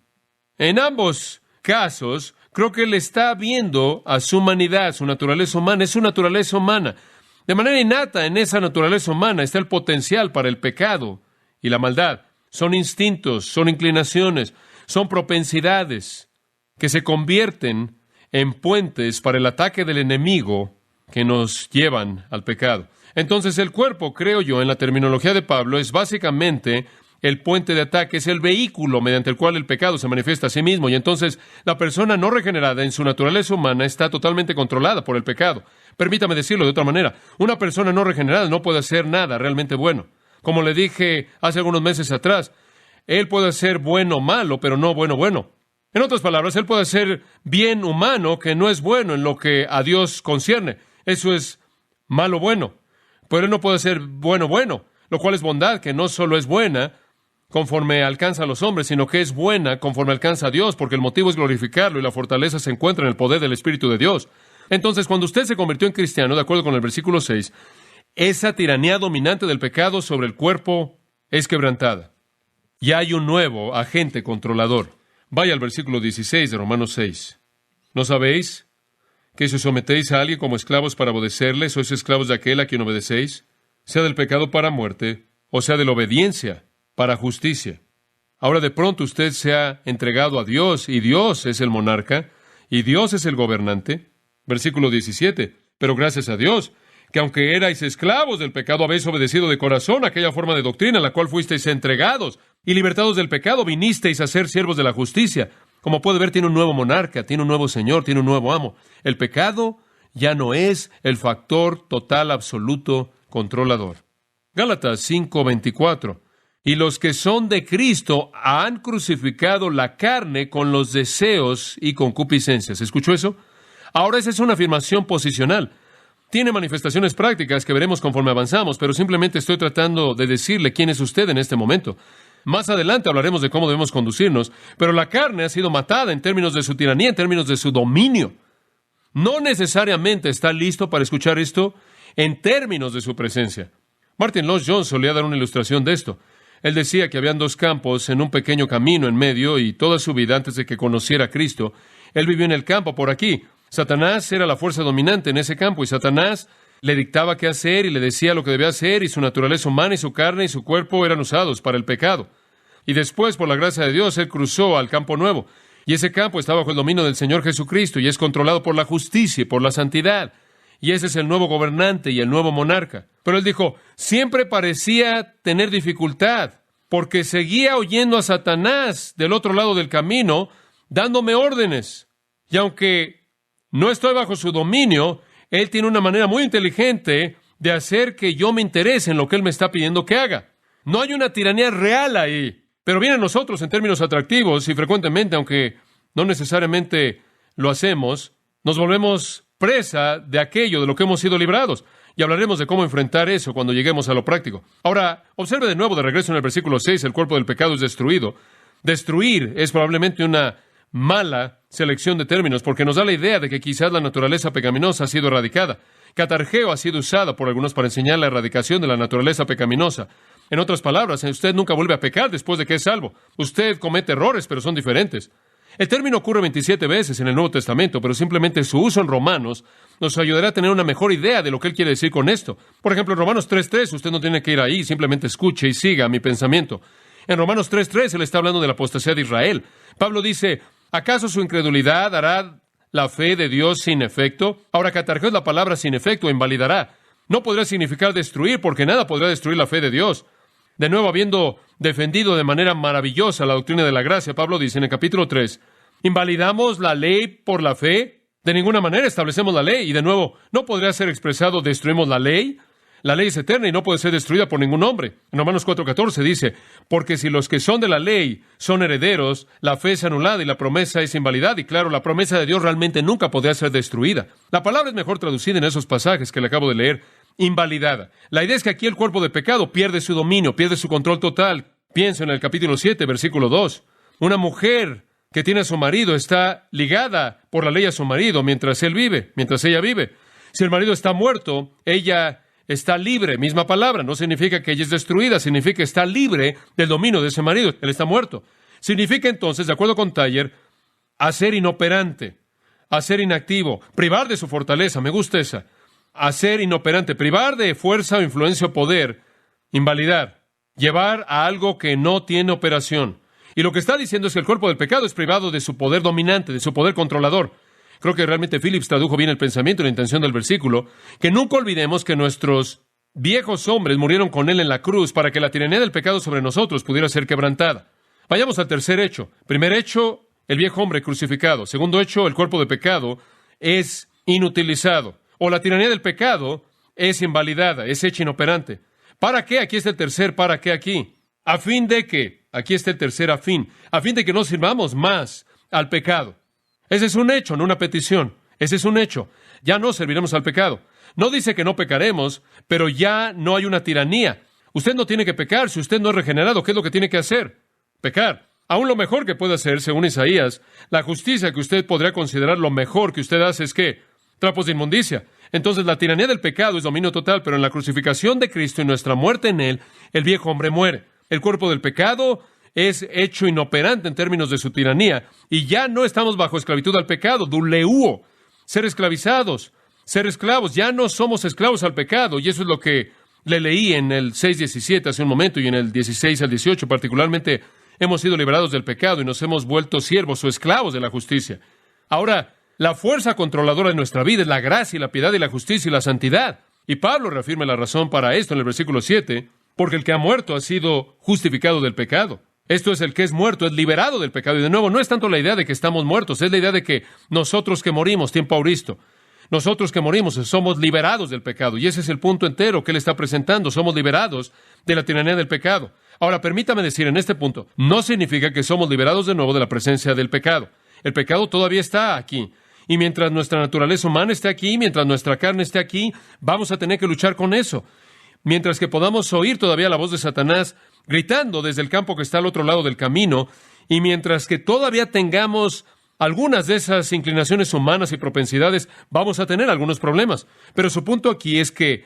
B: En ambos casos, creo que él está viendo a su humanidad, su naturaleza humana, es su naturaleza humana. De manera innata, en esa naturaleza humana está el potencial para el pecado y la maldad. Son instintos, son inclinaciones, son propensidades que se convierten en puentes para el ataque del enemigo que nos llevan al pecado. Entonces el cuerpo, creo yo, en la terminología de Pablo, es básicamente el puente de ataque, es el vehículo mediante el cual el pecado se manifiesta a sí mismo. Y entonces la persona no regenerada en su naturaleza humana está totalmente controlada por el pecado. Permítame decirlo de otra manera. Una persona no regenerada no puede hacer nada realmente bueno. Como le dije hace algunos meses atrás, él puede ser bueno o malo, pero no bueno. En otras palabras, él puede ser bien humano, que no es bueno en lo que a Dios concierne. Eso es malo bueno. Pero él no puede ser bueno, lo cual es bondad, que no solo es buena conforme alcanza a los hombres, sino que es buena conforme alcanza a Dios, porque el motivo es glorificarlo y la fortaleza se encuentra en el poder del Espíritu de Dios. Entonces, cuando usted se convirtió en cristiano, de acuerdo con el versículo 6, esa tiranía dominante del pecado sobre el cuerpo es quebrantada. Ya hay un nuevo agente controlador. Vaya al versículo 16 de Romanos 6. ¿No sabéis que si os sometéis a alguien como esclavos para obedecerle, sois esclavos de aquel a quien obedecéis, sea del pecado para muerte, o sea de la obediencia para justicia? Ahora de pronto usted se ha entregado a Dios, y Dios es el monarca, y Dios es el gobernante. Versículo 17. Pero gracias a Dios, que aunque erais esclavos del pecado, habéis obedecido de corazón aquella forma de doctrina a la cual fuisteis entregados, y libertados del pecado, vinisteis a ser siervos de la justicia. Como puede ver, tiene un nuevo monarca, tiene un nuevo señor, tiene un nuevo amo. El pecado ya no es el factor total, absoluto, controlador. Gálatas 5:24. Y los que son de Cristo han crucificado la carne con los deseos y concupiscencias. ¿Escuchó eso? Ahora esa es una afirmación posicional. Tiene manifestaciones prácticas que veremos conforme avanzamos, pero simplemente estoy tratando de decirle quién es usted en este momento. Más adelante hablaremos de cómo debemos conducirnos, pero la carne ha sido matada en términos de su tiranía, en términos de su dominio. No necesariamente está listo para escuchar esto en términos de su presencia. Martin Lloyd-Jones solía dar una ilustración de esto. Él decía que habían dos campos en un pequeño camino en medio, y toda su vida antes de que conociera a Cristo, él vivió en el campo por aquí. Satanás era la fuerza dominante en ese campo, y Satanás le dictaba qué hacer y le decía lo que debía hacer, y su naturaleza humana y su carne y su cuerpo eran usados para el pecado. Y después, por la gracia de Dios, él cruzó al campo nuevo. Y ese campo está bajo el dominio del Señor Jesucristo y es controlado por la justicia y por la santidad. Y ese es el nuevo gobernante y el nuevo monarca. Pero él dijo, siempre parecía tener dificultad, porque seguía oyendo a Satanás del otro lado del camino, dándome órdenes. Y aunque no estoy bajo su dominio, él tiene una manera muy inteligente de hacer que yo me interese en lo que él me está pidiendo que haga. No hay una tiranía real ahí, pero viene a nosotros en términos atractivos y frecuentemente, aunque no necesariamente lo hacemos, nos volvemos presa de aquello de lo que hemos sido librados. Y hablaremos de cómo enfrentar eso cuando lleguemos a lo práctico. Ahora, observe de nuevo de regreso en el versículo 6, el cuerpo del pecado es destruido. Destruir es probablemente una mala selección de términos, porque nos da la idea de que quizás la naturaleza pecaminosa ha sido erradicada. Catargeo ha sido usada por algunos para enseñar la erradicación de la naturaleza pecaminosa. En otras palabras, usted nunca vuelve a pecar después de que es salvo. Usted comete errores, pero son diferentes. El término ocurre 27 veces en el Nuevo Testamento, pero simplemente su uso en Romanos nos ayudará a tener una mejor idea de lo que él quiere decir con esto. Por ejemplo, en Romanos 3.3, usted no tiene que ir ahí, simplemente escuche y siga mi pensamiento. En Romanos 3.3, él está hablando de la apostasía de Israel. Pablo dice, ¿acaso su incredulidad hará la fe de Dios sin efecto? Ahora, catargeo es la palabra sin efecto, invalidará. No podrá significar destruir, porque nada podrá destruir la fe de Dios. De nuevo, habiendo defendido de manera maravillosa la doctrina de la gracia, Pablo dice en el capítulo 3, ¿invalidamos la ley por la fe? De ninguna manera establecemos la ley. Y de nuevo, no podría ser expresado destruimos la ley. La ley es eterna y no puede ser destruida por ningún hombre. En Romanos 4.14 dice, porque si los que son de la ley son herederos, la fe es anulada y la promesa es invalidada. Y claro, la promesa de Dios realmente nunca podría ser destruida. La palabra es mejor traducida en esos pasajes que le acabo de leer, invalidada. La idea es que aquí el cuerpo de pecado pierde su dominio, pierde su control total. Pienso en el capítulo 7, versículo 2. Una mujer que tiene a su marido está ligada por la ley a su marido mientras él vive, mientras ella vive. Si el marido está muerto, ella está libre. Misma palabra, no significa que ella es destruida, significa que está libre del dominio de ese marido. Él está muerto. Significa entonces, de acuerdo con Taller, hacer inoperante, hacer inactivo, privar de su fortaleza. Me gusta esa. Hacer inoperante, privar de fuerza o influencia o poder, invalidar, llevar a algo que no tiene operación. Y lo que está diciendo es que el cuerpo del pecado es privado de su poder dominante, de su poder controlador. Creo que realmente Phillips tradujo bien el pensamiento y la intención del versículo, que nunca olvidemos que nuestros viejos hombres murieron con él en la cruz para que la tiranía del pecado sobre nosotros pudiera ser quebrantada. Vayamos al tercer hecho. Primer hecho, el viejo hombre crucificado. Segundo hecho, el cuerpo de pecado es inutilizado. O la tiranía del pecado es invalidada, es hecha inoperante. ¿Para qué? Aquí está el tercer ¿para qué aquí? A fin de que, aquí está el tercer a fin de que no sirvamos más al pecado. Ese es un hecho, no una petición. Ese es un hecho. Ya no serviremos al pecado. No dice que no pecaremos, pero ya no hay una tiranía. Usted no tiene que pecar si usted no es regenerado. ¿Qué es lo que tiene que hacer? Pecar. Aún lo mejor que puede hacer, según Isaías, la justicia que usted podría considerar lo mejor que usted hace es ¿qué? Trapos de inmundicia. Entonces la tiranía del pecado es dominio total, pero en la crucificación de Cristo y nuestra muerte en Él, el viejo hombre muere. El cuerpo del pecado es hecho inoperante en términos de su tiranía, y ya no estamos bajo esclavitud al pecado, duleuo, ser esclavizados, ser esclavos, ya no somos esclavos al pecado, y eso es lo que le leí en el 6:17 hace un momento, y en el 16 al 18 particularmente, hemos sido liberados del pecado y nos hemos vuelto siervos o esclavos de la justicia. Ahora, la fuerza controladora de nuestra vida es la gracia y la piedad y la justicia y la santidad, y Pablo reafirma la razón para esto en el versículo 7, porque el que ha muerto ha sido justificado del pecado. Esto es, el que es muerto es liberado del pecado. Y de nuevo, no es tanto la idea de que estamos muertos, es la idea de que nosotros que morimos, tiempo auristo, nosotros que morimos somos liberados del pecado. Y ese es el punto entero que él está presentando. Somos liberados de la tiranía del pecado. Ahora, permítame decir en este punto, no significa que somos liberados de nuevo de la presencia del pecado. El pecado todavía está aquí. Y mientras nuestra naturaleza humana esté aquí, mientras nuestra carne esté aquí, vamos a tener que luchar con eso. Mientras que podamos oír todavía la voz de Satanás gritando desde el campo que está al otro lado del camino, y mientras que todavía tengamos algunas de esas inclinaciones humanas y propensidades, vamos a tener algunos problemas. Pero su punto aquí es que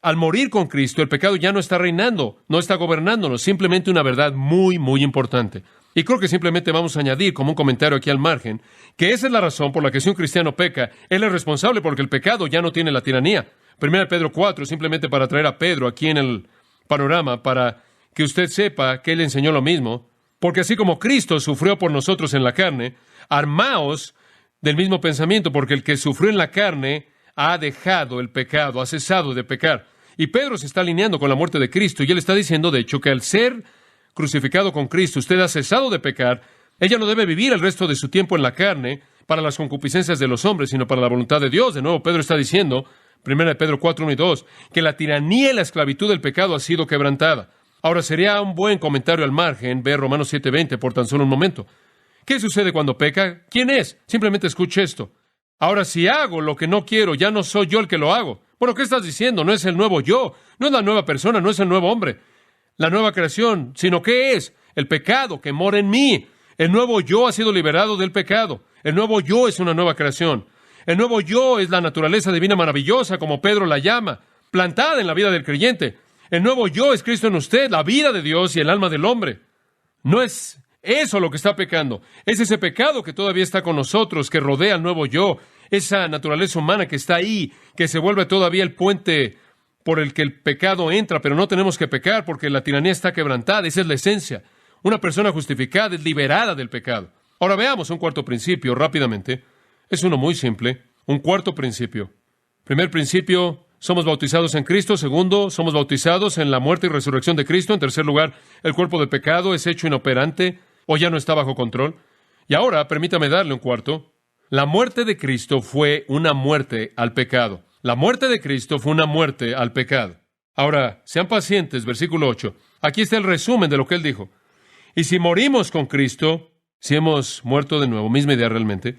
B: al morir con Cristo, el pecado ya no está reinando, no está gobernándonos, simplemente una verdad muy, muy importante. Y creo que simplemente vamos a añadir como un comentario aquí al margen, que esa es la razón por la que si un cristiano peca, él es responsable porque el pecado ya no tiene la tiranía. 1 Pedro 4, simplemente para traer a Pedro aquí en el panorama, para que usted sepa que él enseñó lo mismo, porque así como Cristo sufrió por nosotros en la carne, armaos del mismo pensamiento, porque el que sufrió en la carne ha dejado el pecado, ha cesado de pecar. Y Pedro se está alineando con la muerte de Cristo, y él está diciendo, de hecho, que al ser crucificado con Cristo, usted ha cesado de pecar. Ella no debe vivir el resto de su tiempo en la carne para las concupiscencias de los hombres, sino para la voluntad de Dios. De nuevo, Pedro está diciendo, 1 Pedro 4, 1 y 2, que la tiranía y la esclavitud del pecado ha sido quebrantada. Ahora, sería un buen comentario al margen ver Romanos 7:20 por tan solo un momento. ¿Qué sucede cuando peca? ¿Quién es? Simplemente escuche esto. Ahora, si hago lo que no quiero, ya no soy yo el que lo hago. Bueno, ¿qué estás diciendo? No es el nuevo yo, no es la nueva persona, no es el nuevo hombre, la nueva creación, sino ¿qué es? El pecado que mora en mí. El nuevo yo ha sido liberado del pecado. El nuevo yo es una nueva creación. El nuevo yo es la naturaleza divina maravillosa, como Pedro la llama, plantada en la vida del creyente. El nuevo yo es Cristo en usted, la vida de Dios y el alma del hombre. No es eso lo que está pecando. Es ese pecado que todavía está con nosotros, que rodea al nuevo yo, esa naturaleza humana que está ahí, que se vuelve todavía el puente por el que el pecado entra, pero no tenemos que pecar porque la tiranía está quebrantada. Esa es la esencia. Una persona justificada es liberada del pecado. Ahora veamos un cuarto principio rápidamente. Es uno muy simple. Un cuarto principio. Primer principio, somos bautizados en Cristo. Segundo, somos bautizados en la muerte y resurrección de Cristo. En tercer lugar, el cuerpo del pecado es hecho inoperante o ya no está bajo control. Y ahora, permítame darle un cuarto. La muerte de Cristo fue una muerte al pecado. La muerte de Cristo fue una muerte al pecado. Ahora, sean pacientes, versículo 8. Aquí está el resumen de lo que él dijo. Y si morimos con Cristo, si hemos muerto de nuevo, misma idea realmente,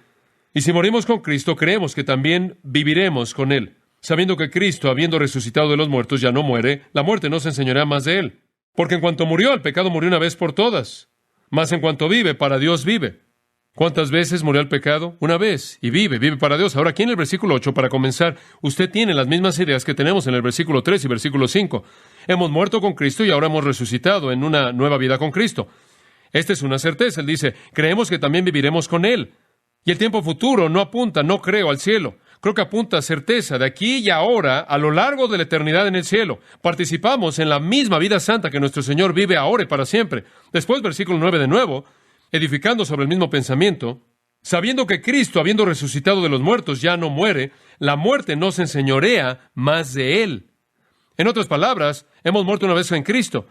B: y si morimos con Cristo, creemos que también viviremos con Él, sabiendo que Cristo, habiendo resucitado de los muertos, ya no muere, la muerte no se enseñorea más de Él. Porque en cuanto murió, el pecado murió una vez por todas. Mas en cuanto vive, para Dios vive. ¿Cuántas veces murió el pecado? Una vez. Y vive para Dios. Ahora, aquí en el versículo 8, para comenzar, usted tiene las mismas ideas que tenemos en el versículo 3 y versículo 5. Hemos muerto con Cristo y ahora hemos resucitado en una nueva vida con Cristo. Esta es una certeza. Él dice, creemos que también viviremos con Él. Y el tiempo futuro no apunta, no creo, al cielo. Creo que apunta a certeza de aquí y ahora, a lo largo de la eternidad en el cielo. Participamos en la misma vida santa que nuestro Señor vive ahora y para siempre. Después, versículo 9 de nuevo, edificando sobre el mismo pensamiento, sabiendo que Cristo, habiendo resucitado de los muertos, ya no muere, la muerte no se enseñorea más de Él. En otras palabras, hemos muerto una vez en Cristo.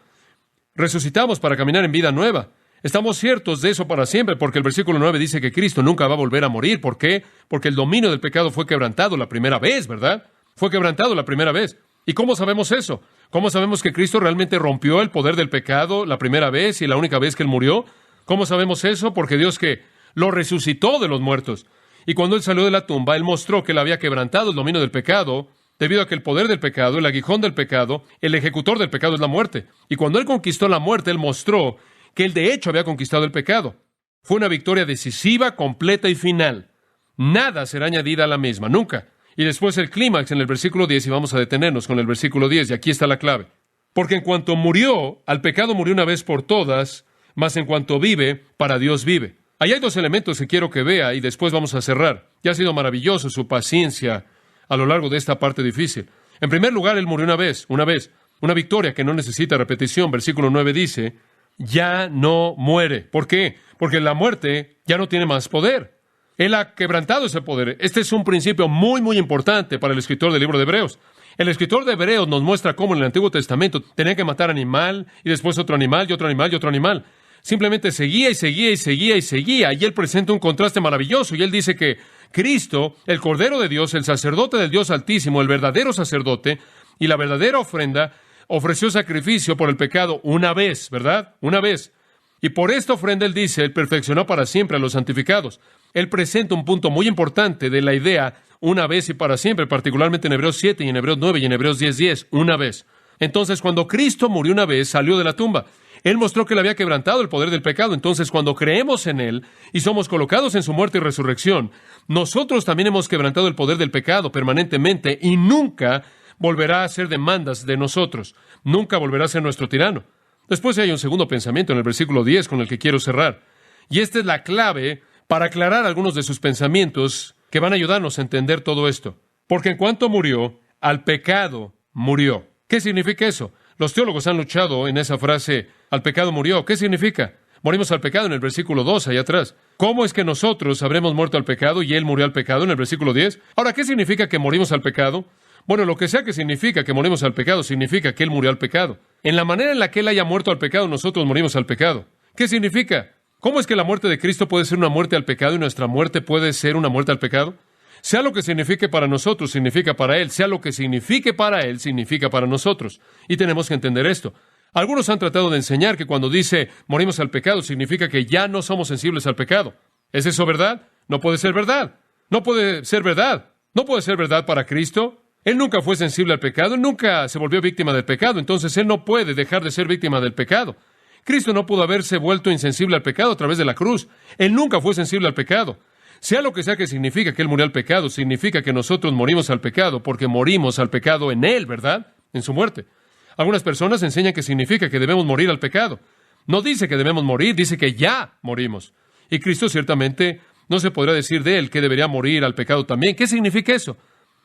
B: Resucitamos para caminar en vida nueva. Estamos ciertos de eso para siempre, porque el versículo 9 dice que Cristo nunca va a volver a morir. ¿Por qué? Porque el dominio del pecado fue quebrantado la primera vez, ¿verdad? Fue quebrantado la primera vez. ¿Y cómo sabemos eso? ¿Cómo sabemos que Cristo realmente rompió el poder del pecado la primera vez y la única vez que Él murió? ¿Cómo sabemos eso? Porque Dios que lo resucitó de los muertos. Y cuando Él salió de la tumba, Él mostró que Él había quebrantado el dominio del pecado, debido a que el poder del pecado, el aguijón del pecado, el ejecutor del pecado es la muerte. Y cuando Él conquistó la muerte, Él mostró que Él de hecho había conquistado el pecado. Fue una victoria decisiva, completa y final. Nada será añadida a la misma, nunca. Y después el clímax en el versículo 10, y vamos a detenernos con el versículo 10, y aquí está la clave. Porque en cuanto murió, al pecado murió una vez por todas, mas en cuanto vive, para Dios vive. Ahí hay dos elementos que quiero que vea, y después vamos a cerrar. Ya ha sido maravilloso su paciencia a lo largo de esta parte difícil. En primer lugar, Él murió una vez, una victoria que no necesita repetición. Versículo 9 dice, ya no muere. ¿Por qué? Porque la muerte ya no tiene más poder. Él ha quebrantado ese poder. Este es un principio muy, muy importante para el escritor del libro de Hebreos. El escritor de Hebreos nos muestra cómo en el Antiguo Testamento tenía que matar animal, y después otro animal, y otro animal, y otro animal. Simplemente seguía, y seguía, y seguía, y seguía. Y él presenta un contraste maravilloso. Y él dice que Cristo, el Cordero de Dios, el sacerdote del Dios Altísimo, el verdadero sacerdote, y la verdadera ofrenda, ofreció sacrificio por el pecado una vez, ¿verdad? Una vez. Y por esta ofrenda, él dice, él perfeccionó para siempre a los santificados. Él presenta un punto muy importante de la idea una vez y para siempre, particularmente en Hebreos 7 y en Hebreos 9 y en Hebreos 10:10, una vez. Entonces, cuando Cristo murió una vez, salió de la tumba. Él mostró que le había quebrantado el poder del pecado. Entonces, cuando creemos en Él y somos colocados en su muerte y resurrección, nosotros también hemos quebrantado el poder del pecado permanentemente y nunca volverá a hacer demandas de nosotros. Nunca volverá a ser nuestro tirano. Después hay un segundo pensamiento en el versículo 10 con el que quiero cerrar. Y esta es la clave para aclarar algunos de sus pensamientos que van a ayudarnos a entender todo esto. Porque en cuanto murió, al pecado murió. ¿Qué significa eso? Los teólogos han luchado en esa frase, al pecado murió. ¿Qué significa? Morimos al pecado en el versículo 2, allá atrás. ¿Cómo es que nosotros habremos muerto al pecado y Él murió al pecado en el versículo 10? Ahora, ¿qué significa que morimos al pecado? Bueno, lo que sea que significa que morimos al pecado, significa que Él murió al pecado. En la manera en la que Él haya muerto al pecado, nosotros morimos al pecado. ¿Qué significa? ¿Cómo es que la muerte de Cristo puede ser una muerte al pecado y nuestra muerte puede ser una muerte al pecado? Sea lo que signifique para nosotros, significa para Él. Sea lo que signifique para Él, significa para nosotros. Y tenemos que entender esto. Algunos han tratado de enseñar que cuando dice morimos al pecado, significa que ya no somos sensibles al pecado. ¿Es eso verdad? No puede ser verdad. No puede ser verdad. No puede ser verdad para Cristo. Él nunca fue sensible al pecado. Él nunca se volvió víctima del pecado. Entonces, Él no puede dejar de ser víctima del pecado. Cristo no pudo haberse vuelto insensible al pecado a través de la cruz. Él nunca fue sensible al pecado. Sea lo que sea que significa que Él murió al pecado, significa que nosotros morimos al pecado porque morimos al pecado en Él, ¿verdad? En su muerte. Algunas personas enseñan que significa que debemos morir al pecado. No dice que debemos morir, dice que ya morimos. Y Cristo ciertamente no se podrá decir de Él que debería morir al pecado también. ¿Qué significa eso?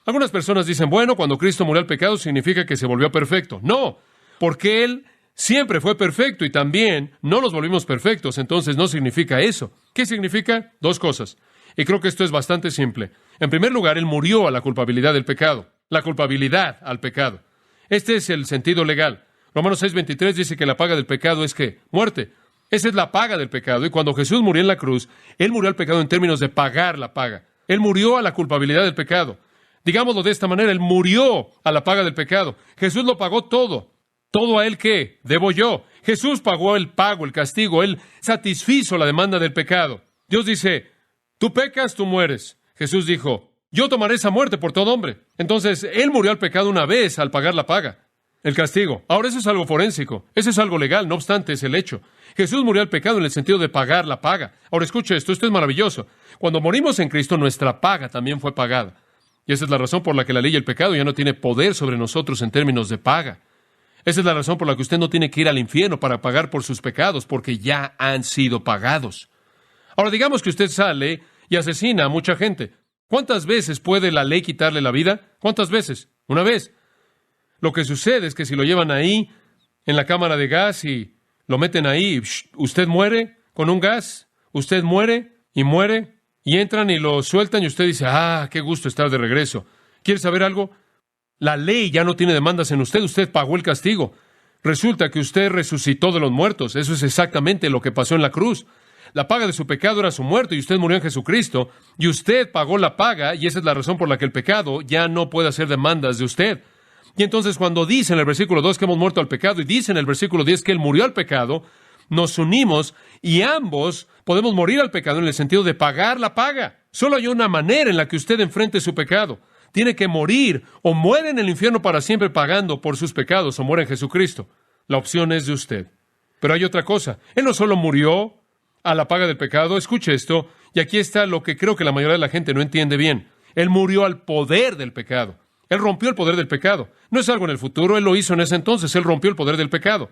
B: Algunas personas dicen, bueno, cuando Cristo murió al pecado significa que se volvió perfecto. No, porque Él siempre fue perfecto y también no nos volvimos perfectos, entonces no significa eso. ¿Qué significa? Dos cosas. Y creo que esto es bastante simple. En primer lugar, Él murió a la culpabilidad del pecado. La culpabilidad al pecado. Este es el sentido legal. Romanos 6:23 dice que la paga del pecado es ¿qué? Muerte. Esa es la paga del pecado. Y cuando Jesús murió en la cruz, Él murió al pecado en términos de pagar la paga. Él murió a la culpabilidad del pecado. Digámoslo de esta manera, Él murió a la paga del pecado. Jesús lo pagó todo. ¿Todo a Él qué? Debo yo. Jesús pagó el pago, el castigo. Él satisfizo la demanda del pecado. Dios dice, tú pecas, tú mueres. Jesús dijo, yo tomaré esa muerte por todo hombre. Entonces, Él murió al pecado una vez al pagar la paga, el castigo. Ahora, eso es algo forénsico. Eso es algo legal, no obstante, es el hecho. Jesús murió al pecado en el sentido de pagar la paga. Ahora, escuche esto es maravilloso. Cuando morimos en Cristo, nuestra paga también fue pagada. Y esa es la razón por la que la ley y el pecado ya no tiene poder sobre nosotros en términos de paga. Esa es la razón por la que usted no tiene que ir al infierno para pagar por sus pecados, porque ya han sido pagados. Ahora, digamos que usted sale y asesina a mucha gente. ¿Cuántas veces puede la ley quitarle la vida? ¿Cuántas veces? Una vez. Lo que sucede es que si lo llevan ahí, en la cámara de gas, y lo meten ahí, usted muere con un gas, usted muere, y entran y lo sueltan, y usted dice, qué gusto estar de regreso. ¿Quiere saber algo? La ley ya no tiene demandas en usted, usted pagó el castigo. Resulta que usted resucitó de los muertos. Eso es exactamente lo que pasó en la cruz. La paga de su pecado era su muerte y usted murió en Jesucristo y usted pagó la paga y esa es la razón por la que el pecado ya no puede hacer demandas de usted. Y entonces cuando dice en el versículo 2 que hemos muerto al pecado y dice en el versículo 10 que Él murió al pecado, nos unimos y ambos podemos morir al pecado en el sentido de pagar la paga. Solo hay una manera en la que usted enfrente su pecado. Tiene que morir o muere en el infierno para siempre pagando por sus pecados o muere en Jesucristo. La opción es de usted. Pero hay otra cosa. Él no solo murió a la paga del pecado, escuche esto, y aquí está lo que creo que la mayoría de la gente no entiende bien. Él murió al poder del pecado. Él rompió el poder del pecado. No es algo en el futuro, Él lo hizo en ese entonces, Él rompió el poder del pecado.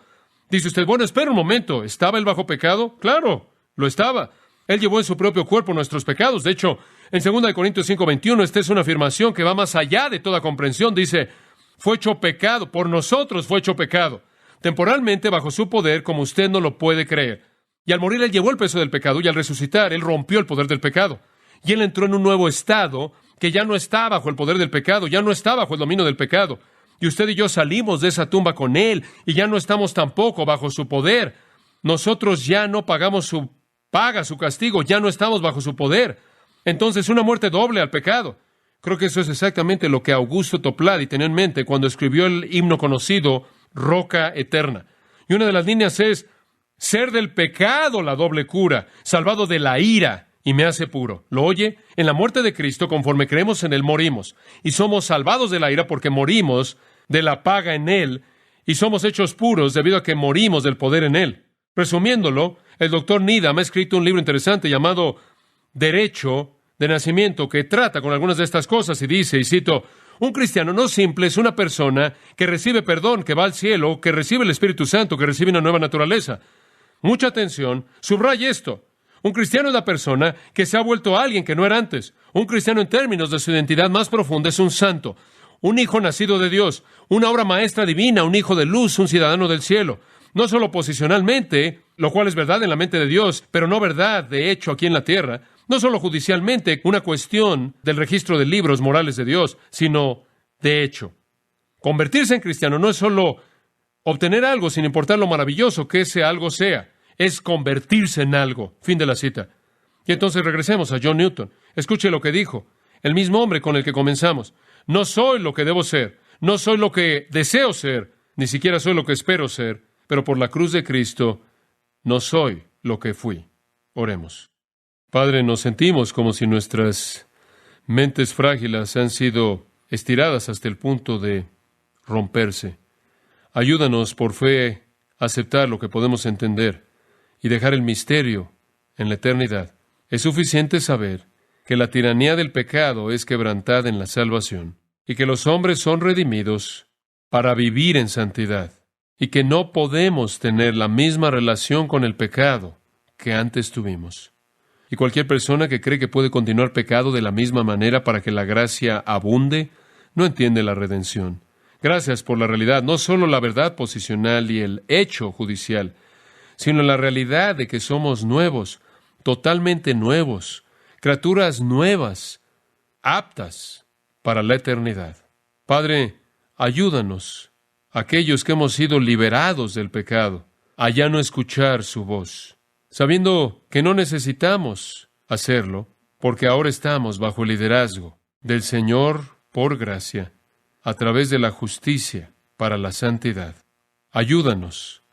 B: Dice usted, bueno, espera un momento, ¿estaba Él bajo pecado? Claro, lo estaba. Él llevó en su propio cuerpo nuestros pecados. De hecho, en 2 Corintios 5:21, esta es una afirmación que va más allá de toda comprensión. Dice, fue hecho pecado, por nosotros fue hecho pecado. Temporalmente bajo su poder, como usted no lo puede creer. Y al morir, Él llevó el peso del pecado, y al resucitar, Él rompió el poder del pecado. Y Él entró en un nuevo estado que ya no está bajo el poder del pecado, ya no está bajo el dominio del pecado. Y usted y yo salimos de esa tumba con Él, y ya no estamos tampoco bajo su poder. Nosotros ya no pagamos su paga, su castigo, ya no estamos bajo su poder. Entonces, una muerte doble al pecado. Creo que eso es exactamente lo que Augusto Toplady tenía en mente cuando escribió el himno conocido, Roca Eterna. Y una de las líneas es, ser del pecado la doble cura, salvado de la ira, y me hace puro. ¿Lo oye? En la muerte de Cristo, conforme creemos en Él, morimos. Y somos salvados de la ira porque morimos de la paga en Él. y somos hechos puros debido a que morimos del poder en Él. Resumiéndolo, el doctor Needham ha escrito un libro interesante llamado Derecho de Nacimiento, que trata con algunas de estas cosas y dice, y cito, un cristiano no simple es una persona que recibe perdón, que va al cielo, que recibe el Espíritu Santo, que recibe una nueva naturaleza. Mucha atención, subraya esto. Un cristiano es la persona que se ha vuelto a alguien que no era antes. Un cristiano en términos de su identidad más profunda es un santo, un hijo nacido de Dios, una obra maestra divina, un hijo de luz, un ciudadano del cielo. No solo posicionalmente, lo cual es verdad en la mente de Dios, pero no verdad de hecho aquí en la tierra. No solo judicialmente, una cuestión del registro de libros morales de Dios, sino de hecho. Convertirse en cristiano no es solo obtener algo sin importar lo maravilloso que ese algo sea. Es convertirse en algo. Fin de la cita. Y entonces regresemos a John Newton. Escuche lo que dijo. El mismo hombre con el que comenzamos. No soy lo que debo ser. No soy lo que deseo ser. Ni siquiera soy lo que espero ser. Pero por la cruz de Cristo, no soy lo que fui. Oremos. Padre, nos sentimos como si nuestras mentes frágiles han sido estiradas hasta el punto de romperse. Ayúdanos por fe a aceptar lo que podemos entender y dejar el misterio en la eternidad. Es suficiente saber que la tiranía del pecado es quebrantada en la salvación y que los hombres son redimidos para vivir en santidad y que no podemos tener la misma relación con el pecado que antes tuvimos. Y cualquier persona que cree que puede continuar pecado de la misma manera para que la gracia abunde, no entiende la redención. Gracias por la realidad, no solo la verdad posicional y el hecho judicial, sino la realidad de que somos nuevos, totalmente nuevos, criaturas nuevas, aptas para la eternidad. Padre, ayúdanos, aquellos que hemos sido liberados del pecado, a ya no escuchar su voz, sabiendo que no necesitamos hacerlo, porque ahora estamos bajo el liderazgo del Señor por gracia, a través de la justicia para la santidad. Ayúdanos,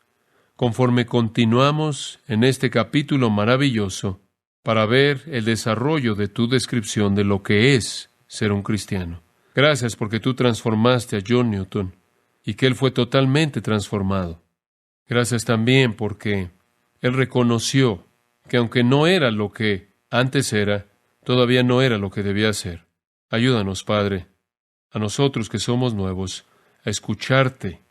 B: conforme continuamos en este capítulo maravilloso, para ver el desarrollo de tu descripción de lo que es ser un cristiano. Gracias porque tú transformaste a John Newton y que él fue totalmente transformado. Gracias también porque él reconoció que aunque no era lo que antes era, todavía no era lo que debía ser. Ayúdanos, Padre, a nosotros que somos nuevos, a escucharte